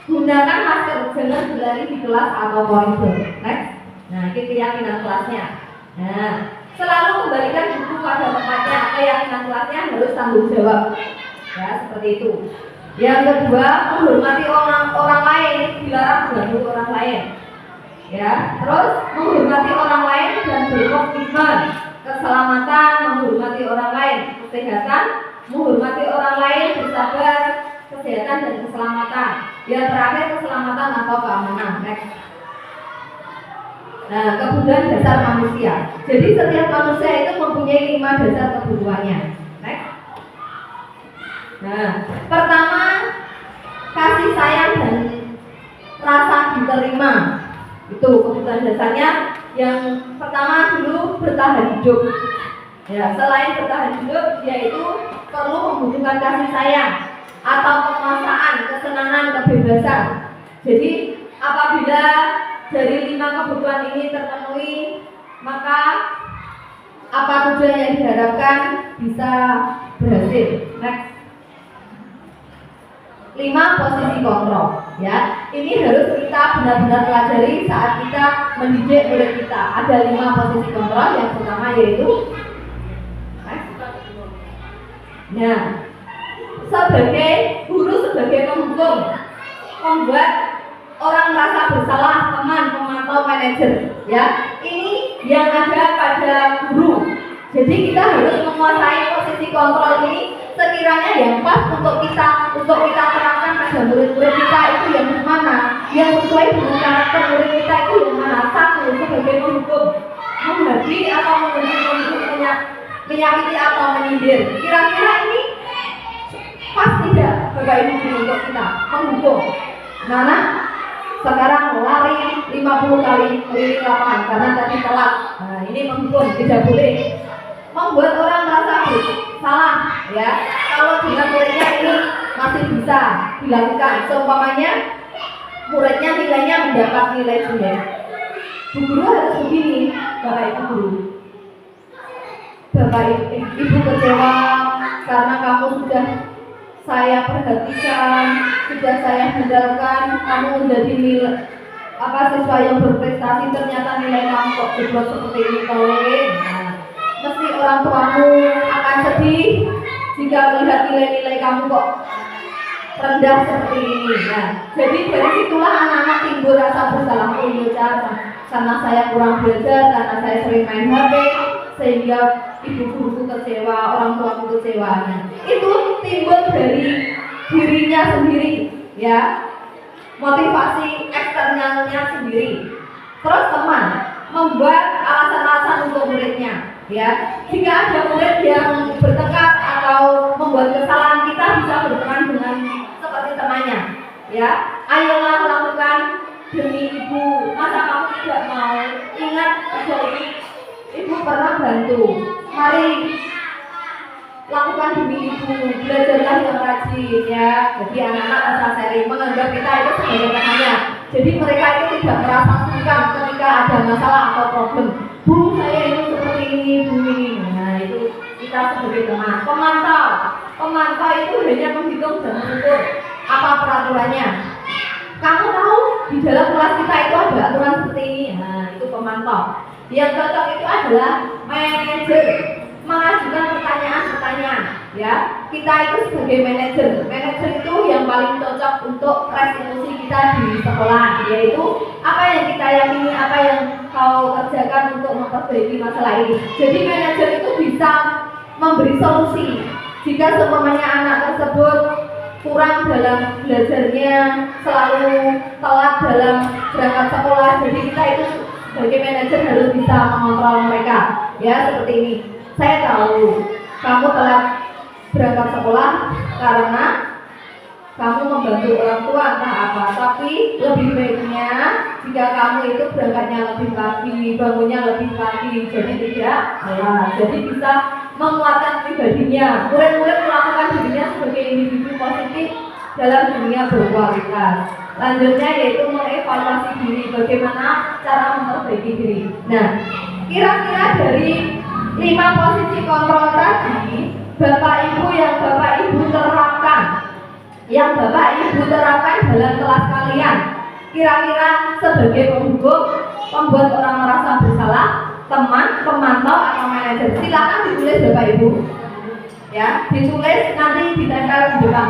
Gunakan masker, jangan berlari di kelas atau koridor. Next. Nah, ini keyakinan kelasnya. Nah, selalu kembalikan buku pada tempatnya. Keyakinan kelasnya harus tanggung jawab. Ya, seperti itu. Yang kedua, menghormati orang lain, dilarang mengganggu orang lain. Ya, terus menghormati orang lain dan berkomitmen. Keselamatan, menghormati orang lain, kesehatan, menghormati orang lain, bersabar, kesehatan dan keselamatan. Yang terakhir, keselamatan atau keamanan. Next. Nah, kebutuhan dasar manusia. Jadi setiap manusia itu mempunyai 5 dasar kebutuhannya. Next. Nah, pertama, kasih sayang dan rasa diterima. Itu kebutuhan dasarnya. Yang pertama dulu, bertahan hidup. Ya, selain bertahan hidup, yaitu perlu membutuhkan kasih sayang atau kekuasaan, kesenangan, kebebasan. Jadi apabila dari 5 kebutuhan ini terpenuhi, maka apa tujuan yang diharapkan bisa berhasil. Next. 5 posisi kontrol, ya. Ini harus kita benar-benar pelajari saat kita mendidik murid kita. Ada 5 posisi kontrol. Yang pertama yaitu, nah, sebagai guru, sebagai penghukum, membuat orang merasa bersalah, teman, pemantau, manajer, ya. Ini yang ada pada guru. Jadi kita harus menguasai posisi kontrol ini sekiranya yang pas untuk kita terapkan pada murid-murid kita. Itu yang mana? Yang sesuai dengan karakter murid kita itu yang mana? 1, sebagai penghukum, menghakimi atau menyakiti atau menyindir. Kira-kira ini pas tidak Bapak Ibu untuk kita menghukum? Mana? Sekarang lari 50 kali keliling lapangan karena tadi telat. Nah, ini menghukum, tidak boleh. Membuat orang merasa salah, ya. Kalau dengan muridnya ini masih bisa dilakukan. Seumpamanya muridnya nilainya mendapat nilai jelek, Bu Guru harus begini, Bapak Ibu Guru. Bapak Ibu kecewa karena kamu sudah saya perhatikan, sudah saya handalkan, kamu menjadi siswa yang berprestasi, ternyata nilai kamu kok jeblok seperti ini. Tolongin. Mesti orang tuamu akan sedih jika melihat nilai-nilai kamu kok rendah seperti ini. Nah, jadi dari situlah anak-anak timbul rasa bersalah. Karena saya kurang belajar, karena saya sering main HP, sehingga ibu guruku kecewa, orang tuaku kecewa. Nah, itu timbul dari dirinya sendiri, ya, motivasi eksternalnya sendiri. Terus teman membuat alasan-alasan untuk muridnya, ya. Jika ada murid yang bertekad atau membuat kesalahan, kita bisa berteman dengan seperti temannya, ya. Ayolah lakukan demi ibu. Masa kamu tidak mau? Ingat, jadi ibu pernah bantu. Mari lakukan demi ibu. Belajarlah yang rajin, ya. Jadi anak-anak rasa sharing, menganggap kita itu sebagai temannya. Jadi mereka itu tidak merasa sungkan ketika ada masalah atau problem. Bu, saya ini seperti ini, Bu ini. Nah, itu kita sebagai teman. Pemantau, Pemantau itu hanya menghitung dan mengukur apa peraturannya. Kamu tahu di dalam kelas kita itu ada aturan seperti ini. Nah, itu pemantau. Yang cocok itu adalah manajer, mengajukan pertanyaan-pertanyaan. Ya, kita itu sebagai manajer. Manajer itu yang paling cocok untuk resolusi kita di sekolah, yaitu apa yang kita yakini, apa yang kau kerjakan untuk memperbaiki masalah ini. Jadi manajer itu bisa memberi solusi. Jika seumpamanya anak tersebut kurang dalam belajarnya, selalu telat dalam berangkat sekolah, jadi kita itu sebagai manajer harus bisa mengontrol mereka. Ya, seperti ini. Saya tahu kamu telat berangkat sekolah karena kamu membantu orang tua entah apa, tapi lebih baiknya jika kamu itu berangkatnya lebih pagi, bangunnya lebih pagi, jadi tidak lelah, jadi bisa menguatkan pribadinya. Murid-murid melakukan dirinya sebagai individu positif dalam dunia berkualitas. Lanjutnya yaitu mengevaluasi diri, bagaimana cara memperbaiki diri. Nah, kira-kira dari 5 posisi kontrol tadi, Bapak Ibu terapkan dalam kelas kalian, kira-kira sebagai penghukum, membuat orang merasa bersalah, teman, pemantau, atau manajer. Silakan ditulis Bapak Ibu. Ya, ditulis nanti ditempel di depan.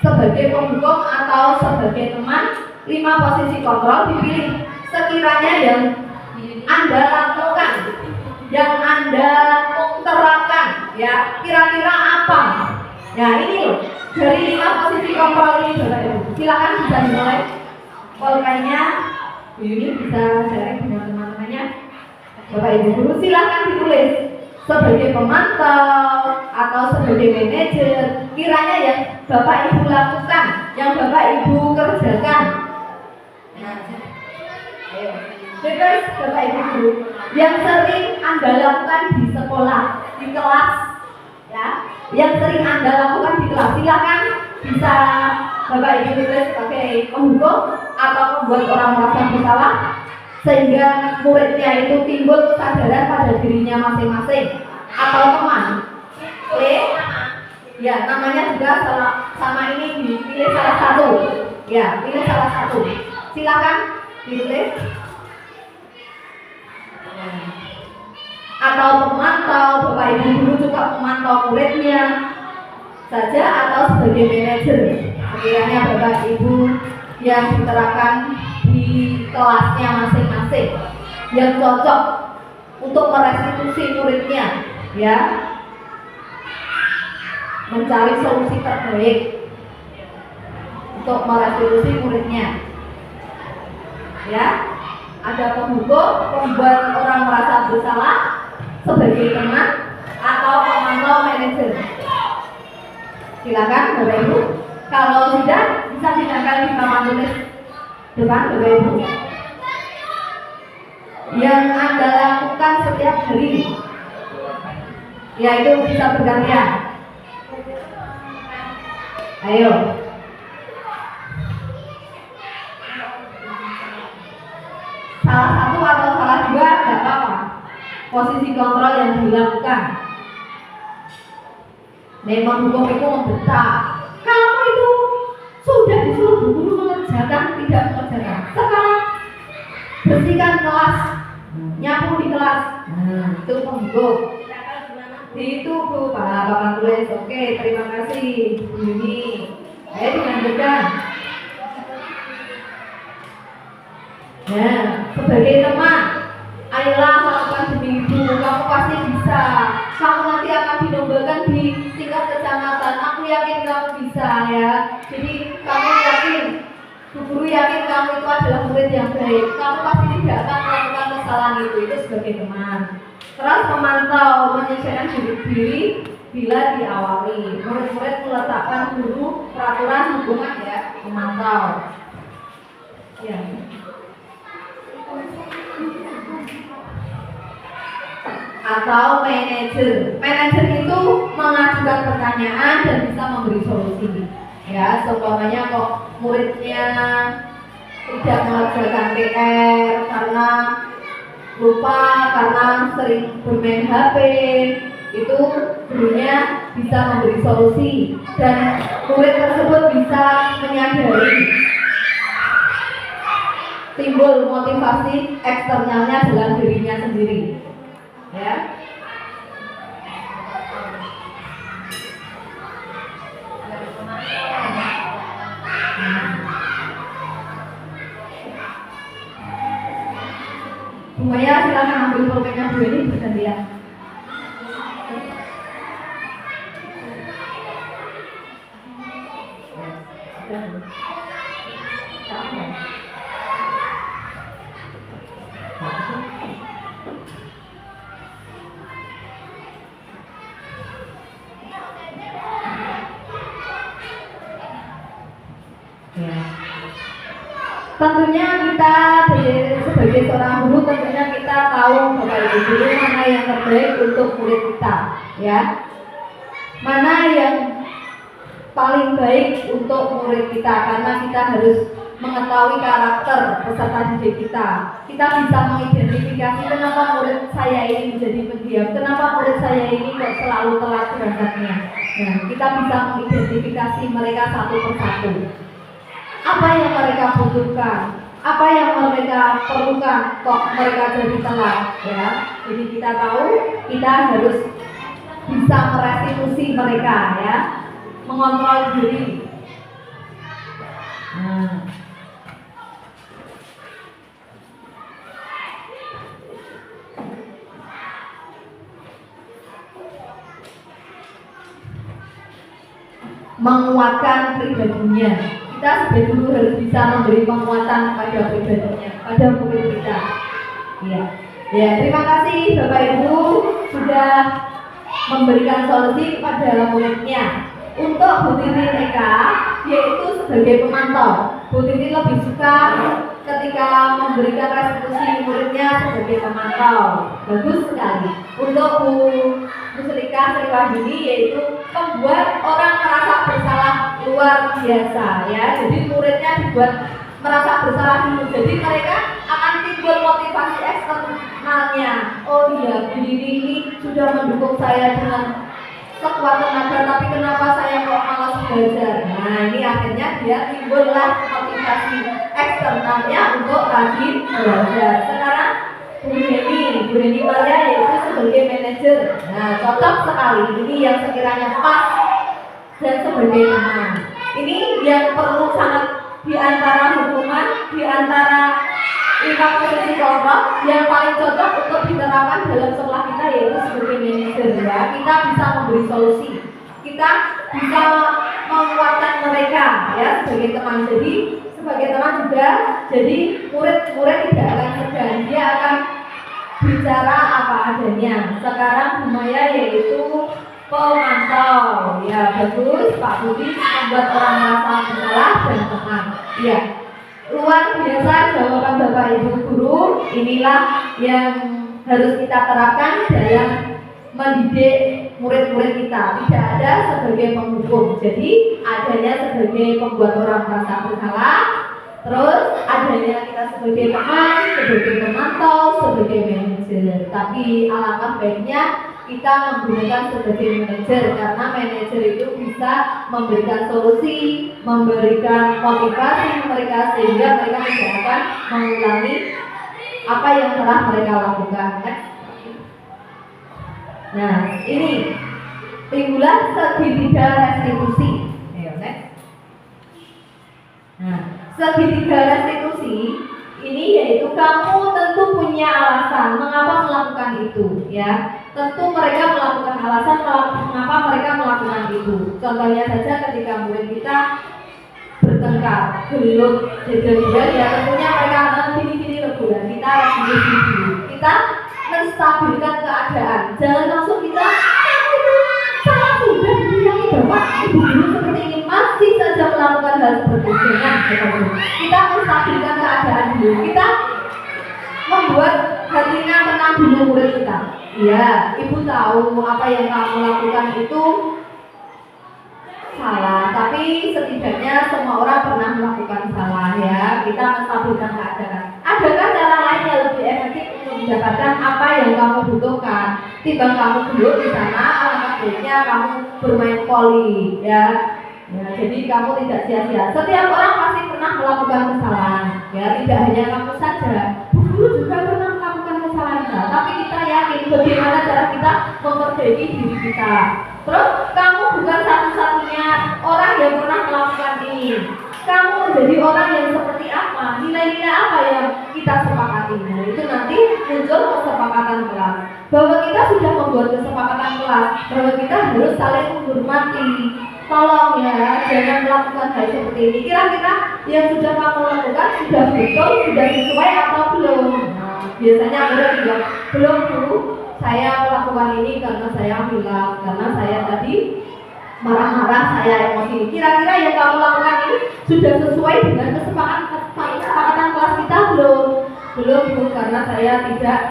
Sebagai penghukum atau sebagai teman, 5 posisi kontrol dipilih. Sekiranya yang Anda lakukan, yang Anda terapkan, ya, kira-kira apa? Nah, ini loh, dari 5 posisi kontrol ini Bapak Ibu. Silakan bisa dimulai. Polkanya ini bisa sharing dengan teman-temannya. Bapak Ibu guru silakan ditulis sebagai pemantau atau sebagai manajer, kiranya yang Bapak Ibu lakukan, yang Bapak Ibu kerjakan. Nah, ayo. Terus Bapak Ibu guru yang sering Anda lakukan di sekolah, di kelas, ya, yang sering Anda lakukan di kelas, silakan bisa Bapak Ibu tulis sebagai penghukum atau membuat orang merasa bersalah, sehingga muridnya itu timbul kesadaran pada dirinya masing-masing. Atau teman, ya, namanya juga sama ini dipilih salah satu, ya, pilih salah satu. Silakan ditulis. Atau pemantau, Bapak Ibu guru juga memantau muridnya saja, atau sebagai manajer. Sekiranya Bapak Ibu yang diterapkan di kelasnya masing-masing, yang cocok untuk merestitusi muridnya, ya, mencari solusi terbaik untuk merestitusi muridnya, ya. Ada penghukum, membuat orang merasa bersalah sebagai teman, atau pemantau manajer. Silakan Bapak Ibu. Kalau sudah bisa ditempel di papan tulis depan Bapak Ibu. Yang Anda lakukan setiap hari, yaitu bisa bergantian. Ayo. Salah satu atau salah dua tidak apa-apa. Posisi kontrol yang dilakukan. Memang hukum itu membentak. Kamu itu sudah disuruh guru mengerjakan, tidak mengerjakan. Sekarang bersihkan kelas, nyapu di kelas. Itu penghukum. Itu Bu, Bapak tulis. Oke, terima kasih Bu Yuni. Ayo dilanjutkan. Nah, sebagai teman, ayolah lakukan demi ibu. Kamu pasti bisa. Kamu nanti akan dilombakan di tingkat kecamatan. Aku yakin kamu bisa, ya. Jadi kamu yakin, Bu guru yakin kamu itu adalah murid yang baik. Kamu pasti tidak akan melakukan kesalahan itu sebagai teman. Terus memantau, menyesuaikan diri bila diawali. Murid-murid meletakkan guru peraturan hukuman, ya, memantau. Ya. Atau manajer. Manajer itu mengajukan pertanyaan dan bisa memberi solusi. Ya, seumpamanya kok muridnya tidak mengerjakan PR karena lupa, karena sering bermain HP, itu gurunya bisa memberi solusi dan murid tersebut bisa menyadari timbul motivasi eksternalnya dalam dirinya sendiri, ya. Bu Maya, silakan ambil pulpennya Bu ini bergantian. Tentunya kita sebagai seorang guru tentunya kita tahu Bapak Ibu guru mana yang terbaik untuk murid kita, ya. Mana yang paling baik untuk murid kita, karena kita harus mengetahui karakter peserta didik kita. Kita bisa mengidentifikasi kenapa murid saya ini menjadi pendiam, kenapa murid saya ini kok selalu telat berangkatnya. Nah, kita bisa mengidentifikasi mereka satu persatu. Apa yang mereka butuhkan, apa yang mereka perlukan kok mereka jadi telat, ya. Jadi kita tahu kita harus bisa merestitusi mereka, ya, mengontrol diri. Menguatkan pribadinya. Kita sebagai guru harus bisa memberi penguatan pada pribadinya, pada murid kita. Iya. Ya, terima kasih Bapak Ibu sudah memberikan solusi kepada muridnya. Untuk Bu Titi TK, yaitu sebagai pemantau. Bu Titi lebih suka ketika memberikan restitusi muridnya sebagai pemantau. Bagus sekali. Untuk Bu Selika Sriwadini, yaitu membuat orang merasa bersalah luar biasa, ya. Jadi muridnya dibuat merasa bersalah dulu. Jadi mereka akan timbul motivasi eksternalnya. Oh iya, Bu Dini ini sudah mendukung saya dengan sekuat tenaga, tapi kenapa saya kok malas belajar? Nah, ini akhirnya dia timbullah motivasi eksternalnya untuk rajin belajar. Sekarang Bu Neni Maria yaitu sebagai manajer. Nah, cocok sekali. Ini yang sekiranya pas dan sebagai teman. Ini yang perlu sangat di antara hukuman, di antara 5 posisi kelompok yang paling cocok untuk diterapkan dalam sekolah kita yaitu sebagai manajer, ya. Kita bisa memberi solusi, kita bisa menguatkan mereka, ya, sebagai teman. Jadi sebagai teman juga, jadi murid-murid tidak akan segan, dia akan bicara apa adanya. Sekarang Bu Maya yaitu pemantau, ya. Bagus, Pak Budi membuat orang merasa bersalah dan tenang, ya. Luar biasa jawaban Bapak Ibu guru. Inilah yang harus kita terapkan dalam mendidik murid-murid kita. Tidak ada sebagai penghukum, jadi adanya sebagai pembuat orang merasa bersalah. Terus adanya kita sebagai teman, sebagai pemantau, sebagai manajer. Tapi alangkah baiknya kita menggunakan sebagai manajer, karena manajer itu bisa memberikan solusi, memberikan motivasi mereka sehingga mereka tidak akan mengulangi apa yang telah mereka lakukan. Nah, ini timbulan segitiga restitusi. Ayo, next. Nah, segitiga restitusi ini yaitu kamu tentu punya alasan mengapa melakukan itu, ya. Tentu mereka melakukan alasan mengapa mereka melakukan itu. Contohnya saja ketika murid kita bertengkar, gelut, jeda-jeda, ya tentunya mereka gini-gini leguran. Kita diskusi dulu. Kita menstabilkan keadaan. Jangan langsung kita salah sudah dibilang Bapak Ibu guru seperti ini masih saja melakukan hal seperti itu. Jangan. Kita menstabilkan keadaan dulu. Kita membuat hatinya tenang dulu murid kita. Iya, Ibu tahu apa yang kamu lakukan itu salah, tapi setidaknya semua orang pernah melakukan salah, ya. Kita menstabilkan keadaan. Adakah cara lain yang lebih efektif untuk mendapatkan apa yang kamu butuhkan? Timbang kamu duduk di sana, alangkah sebaiknya kamu bermain voli ya. Ya, jadi kamu tidak sia-sia. Setiap orang pasti pernah melakukan kesalahan. Ya, tidak hanya kamu saja. Bu Guru juga pernah melakukan kesalahan. Tapi kita yakin bagaimana cara kita memperbaiki diri kita. Terus kamu bukan satu-satunya orang yang pernah melakukan ini. Kamu menjadi orang yang seperti apa? Nilai-nilai apa yang kita sepakati? Nah, itu nanti muncul kesepakatan kelas. Bahwa kita sudah membuat kesepakatan kelas, bahwa kita harus saling menghormati. Tolong ya, jangan melakukan hal seperti ini. Kira-kira yang sudah kamu lakukan sudah betul, sudah sesuai atau belum? Nah, biasanya ada bilang, belum dulu. Saya melakukan ini karena saya bilang, karena saya tadi marah-marah, saya emosi. Kira-kira yang kamu lakukan ini sudah sesuai dengan kesepakatan kelas kita belum? Belum, Bu, karena saya tidak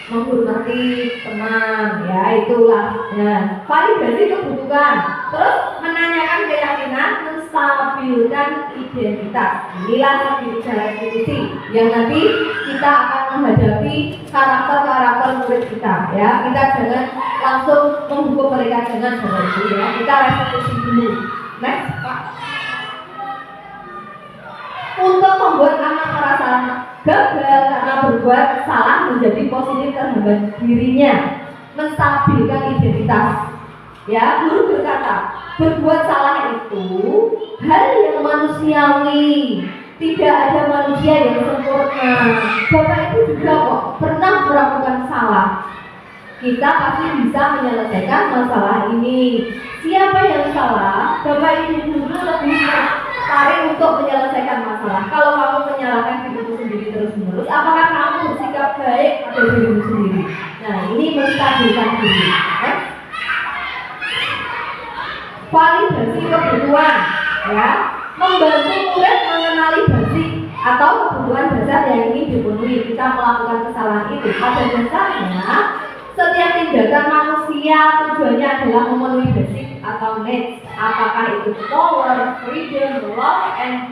menghormati teman, ya itulah. Ya, validasi kebutuhan, terus menanyakan keyakinan, menstabilkan identitas. Inilah spiritual institusi yang nanti kita akan menghadapi karakter-karakter murid kita. Ya, kita jangan langsung menghukum mereka dengan begitu ya. Kita restitusi dulu. Next, Pak. Untuk membuat anak merasa gagal karena berbuat salah menjadi positif terhadap dirinya, menstabilkan identitas. Ya, Guru berkata, berbuat salah itu hal yang manusiawi. Tidak ada manusia yang sempurna. Bapak Ibu juga kok pernah melakukan salah. Kita pasti bisa menyelesaikan masalah ini. Siapa yang salah? Bapak Ibu dulu lebih tertarik untuk menyelesaikan masalah. Kalau kamu menyalahkan dirimu sendiri terus-menerus, apakah kamu bersikap baik pada dirimu sendiri? Nah, ini menstabilkan diri. Validasi kebutuhan, ya, membantu murid mengenali basic atau kebutuhan dasar yang ingin dipenuhi. Kita melakukan kesalahan itu. Pada dasarnya, setiap tindakan manusia tujuannya adalah memenuhi basic atau needs. Apakah itu power, freedom, love, and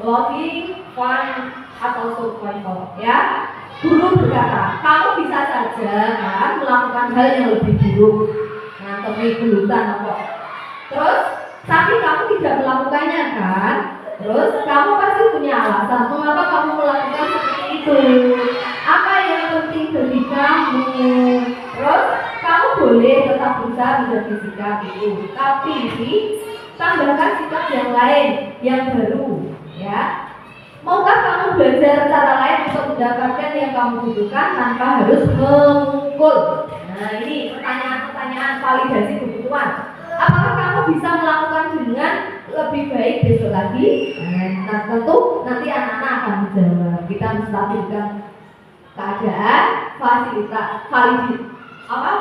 belonging, fun, atau survival. Ya, Guru berkata, kamu bisa saja kan melakukan hal yang lebih buruk, ngantongi gelutan apa. Terus, tapi kamu tidak melakukannya kan? Terus kamu pasti punya alasan mengapa kamu melakukan seperti itu. Apa yang penting bagi kamu? Terus kamu boleh tetap berusaha menjadi sikap itu, tapi tambahkan sikap yang lain, yang baru, ya. Maukah kamu belajar cara lain untuk mendapatkan yang kamu butuhkan tanpa harus memukul? Nah, ini pertanyaan-pertanyaan validasi kebutuhan. Apakah kamu bisa melakukan dengan lebih baik besok lagi? Nah, tentu nanti anak-anak akan menjawab. Kita menstabilkan keadaan,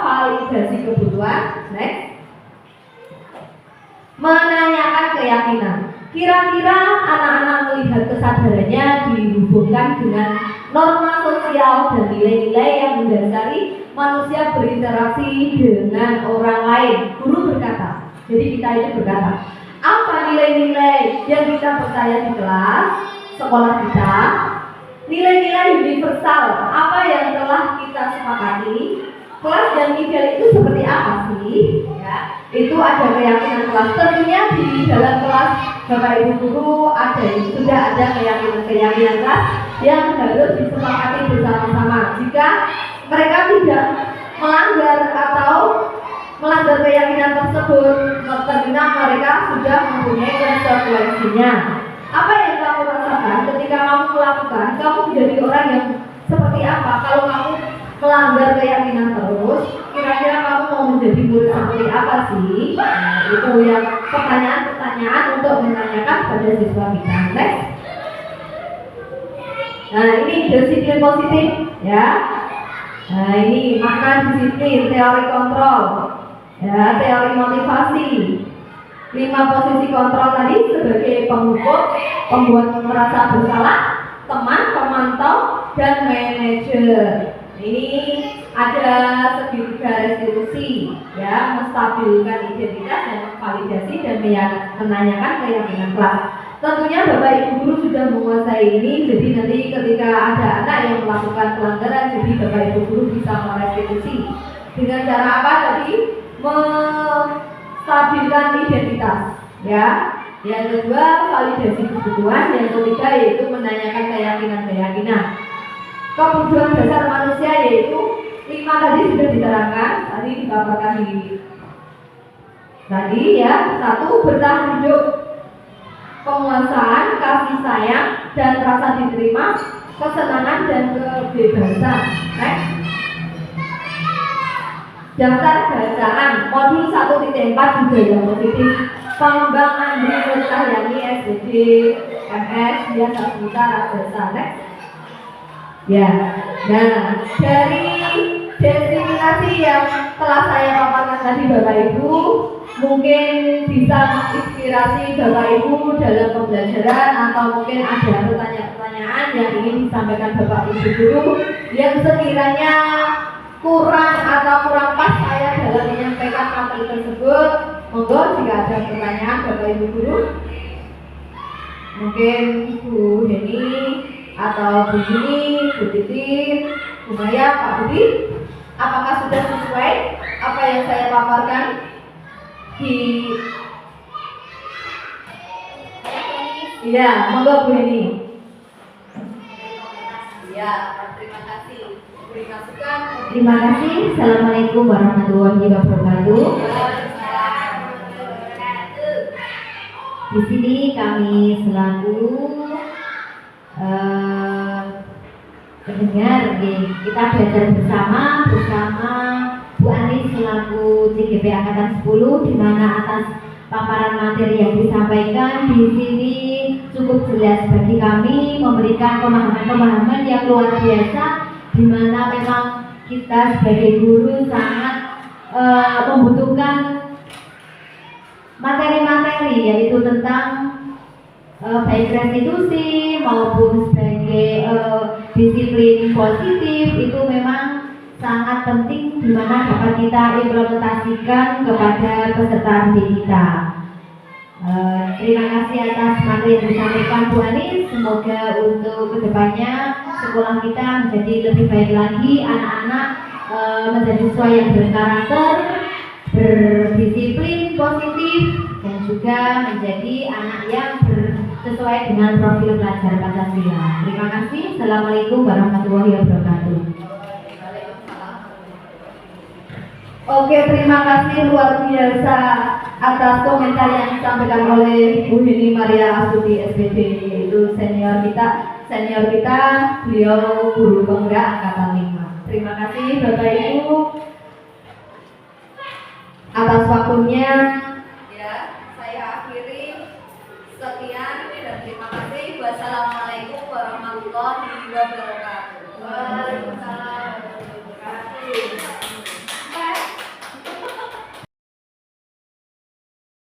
validasi kebutuhan. Next, menanyakan keyakinan. Kira-kira anak-anak melihat kesadarannya dihubungkan dengan norma sosial dan nilai-nilai yang mendasari manusia berinteraksi dengan orang lain. Guru berkata, jadi kita ini berkata, apa nilai-nilai yang kita percaya di kelas sekolah kita? Nilai-nilai universal apa yang telah kita sepakati? Kelas yang ideal itu seperti apa sih? Ya, itu ada keyakinan kelas. Tentunya di dalam kelas Bapak Ibu Guru sudah ada keyakinan kelas yang harus disepakati bersama-sama. Jika mereka tidak melanggar keyakinan tersebut, tentunya mereka sudah mempunyai konsekuensinya. Apa yang kamu rasakan ketika kamu melakukan? Kamu menjadi orang yang seperti apa? Kalau kamu melanggar keyakinan terus, kira-kira kamu mau menjadi murid seperti apa sih? Nah, itu yang pertanyaan-pertanyaan untuk menanyakan pada siswa kita. Next. Nah, ini disiplin positif, ya. Nah, ini makna disiplin, teori kontrol, ya, teori motivasi. 5 posisi kontrol tadi sebagai pengukur, pembuat merasa bersalah, teman, pemantau, dan manajer. Ini ada segitiga restitusi, ya, menstabilkan identitas dan validasi dan menanyakan keyakinan kelas. Tentunya Bapak Ibu Guru sudah menguasai ini, jadi nanti ketika ada anak yang melakukan pelanggaran, jadi Bapak Ibu Guru bisa merestitusi. Dengan cara apa tadi? menstabilkan identitas, ya. Yang kedua, validasi kebutuhan. Yang ketiga yaitu menanyakan keyakinan. Kebutuhan dasar manusia yaitu 5 tadi sudah diterangkan, tadi dipaparkan di tadi ya. 1, bertahan hidup, penguasaan, kasih sayang dan rasa diterima, kesenangan dan kebebasan. Daftar bacaan modul 1.4 budaya positif, Pengembang Andri Lestariani SDG MS Biasa Putra Rajasa. Ya, nah dari destinasi yang telah saya paparkan tadi Bapak Ibu, mungkin bisa menginspirasi Bapak Ibu dalam pembelajaran, atau mungkin ada pertanyaan-pertanyaan yang ingin disampaikan Bapak Ibu guru yang sekiranya kurang atau kurang pas saya dalam menyampaikan materi tersebut. Monggo jika ada pertanyaan Bapak Ibu guru, mungkin Bu Heni atau Bu Juni, Bu Titi, Bu Maya, Pak Budi, apakah sudah sesuai apa yang saya paparkan di? Iya, monggo Bu Heni. Ya, terima kasih. Beri masukan. Terima kasih. Assalamualaikum warahmatullahi wabarakatuh. Di sini kami selaku pendengar, kita belajar bersama Bu Anis selaku CGP Angkatan 10, di mana atas paparan materi yang disampaikan di sini cukup jelas bagi kami, memberikan pemahaman-pemahaman yang luar biasa, di mana memang kita sebagai guru sangat membutuhkan materi-materi, yaitu tentang baik restitusi maupun sebagai disiplin positif. Itu memang sangat penting, di mana dapat kita implementasikan kepada peserta didik kita. Terima kasih atas materi yang disampaikan Bu Anis. Semoga untuk kedepannya sekolah kita menjadi lebih baik lagi, anak-anak menjadi siswa yang berkarakter, berdisiplin positif, dan juga menjadi anak yang sesuai dengan profil pelajar Pancasila. Terima kasih. Assalamualaikum warahmatullahi wabarakatuh. Oke, terima kasih luar biasa atas komentar yang disampaikan oleh Bu Heni Maria Astuti SPD, yaitu senior kita, beliau guru penggerak angkatan 5. Terima kasih Bapak Ibu atas waktunya. Ya, saya akhiri. Sekian dan terima kasih. Wassalamualaikum warahmatullahi wabarakatuh.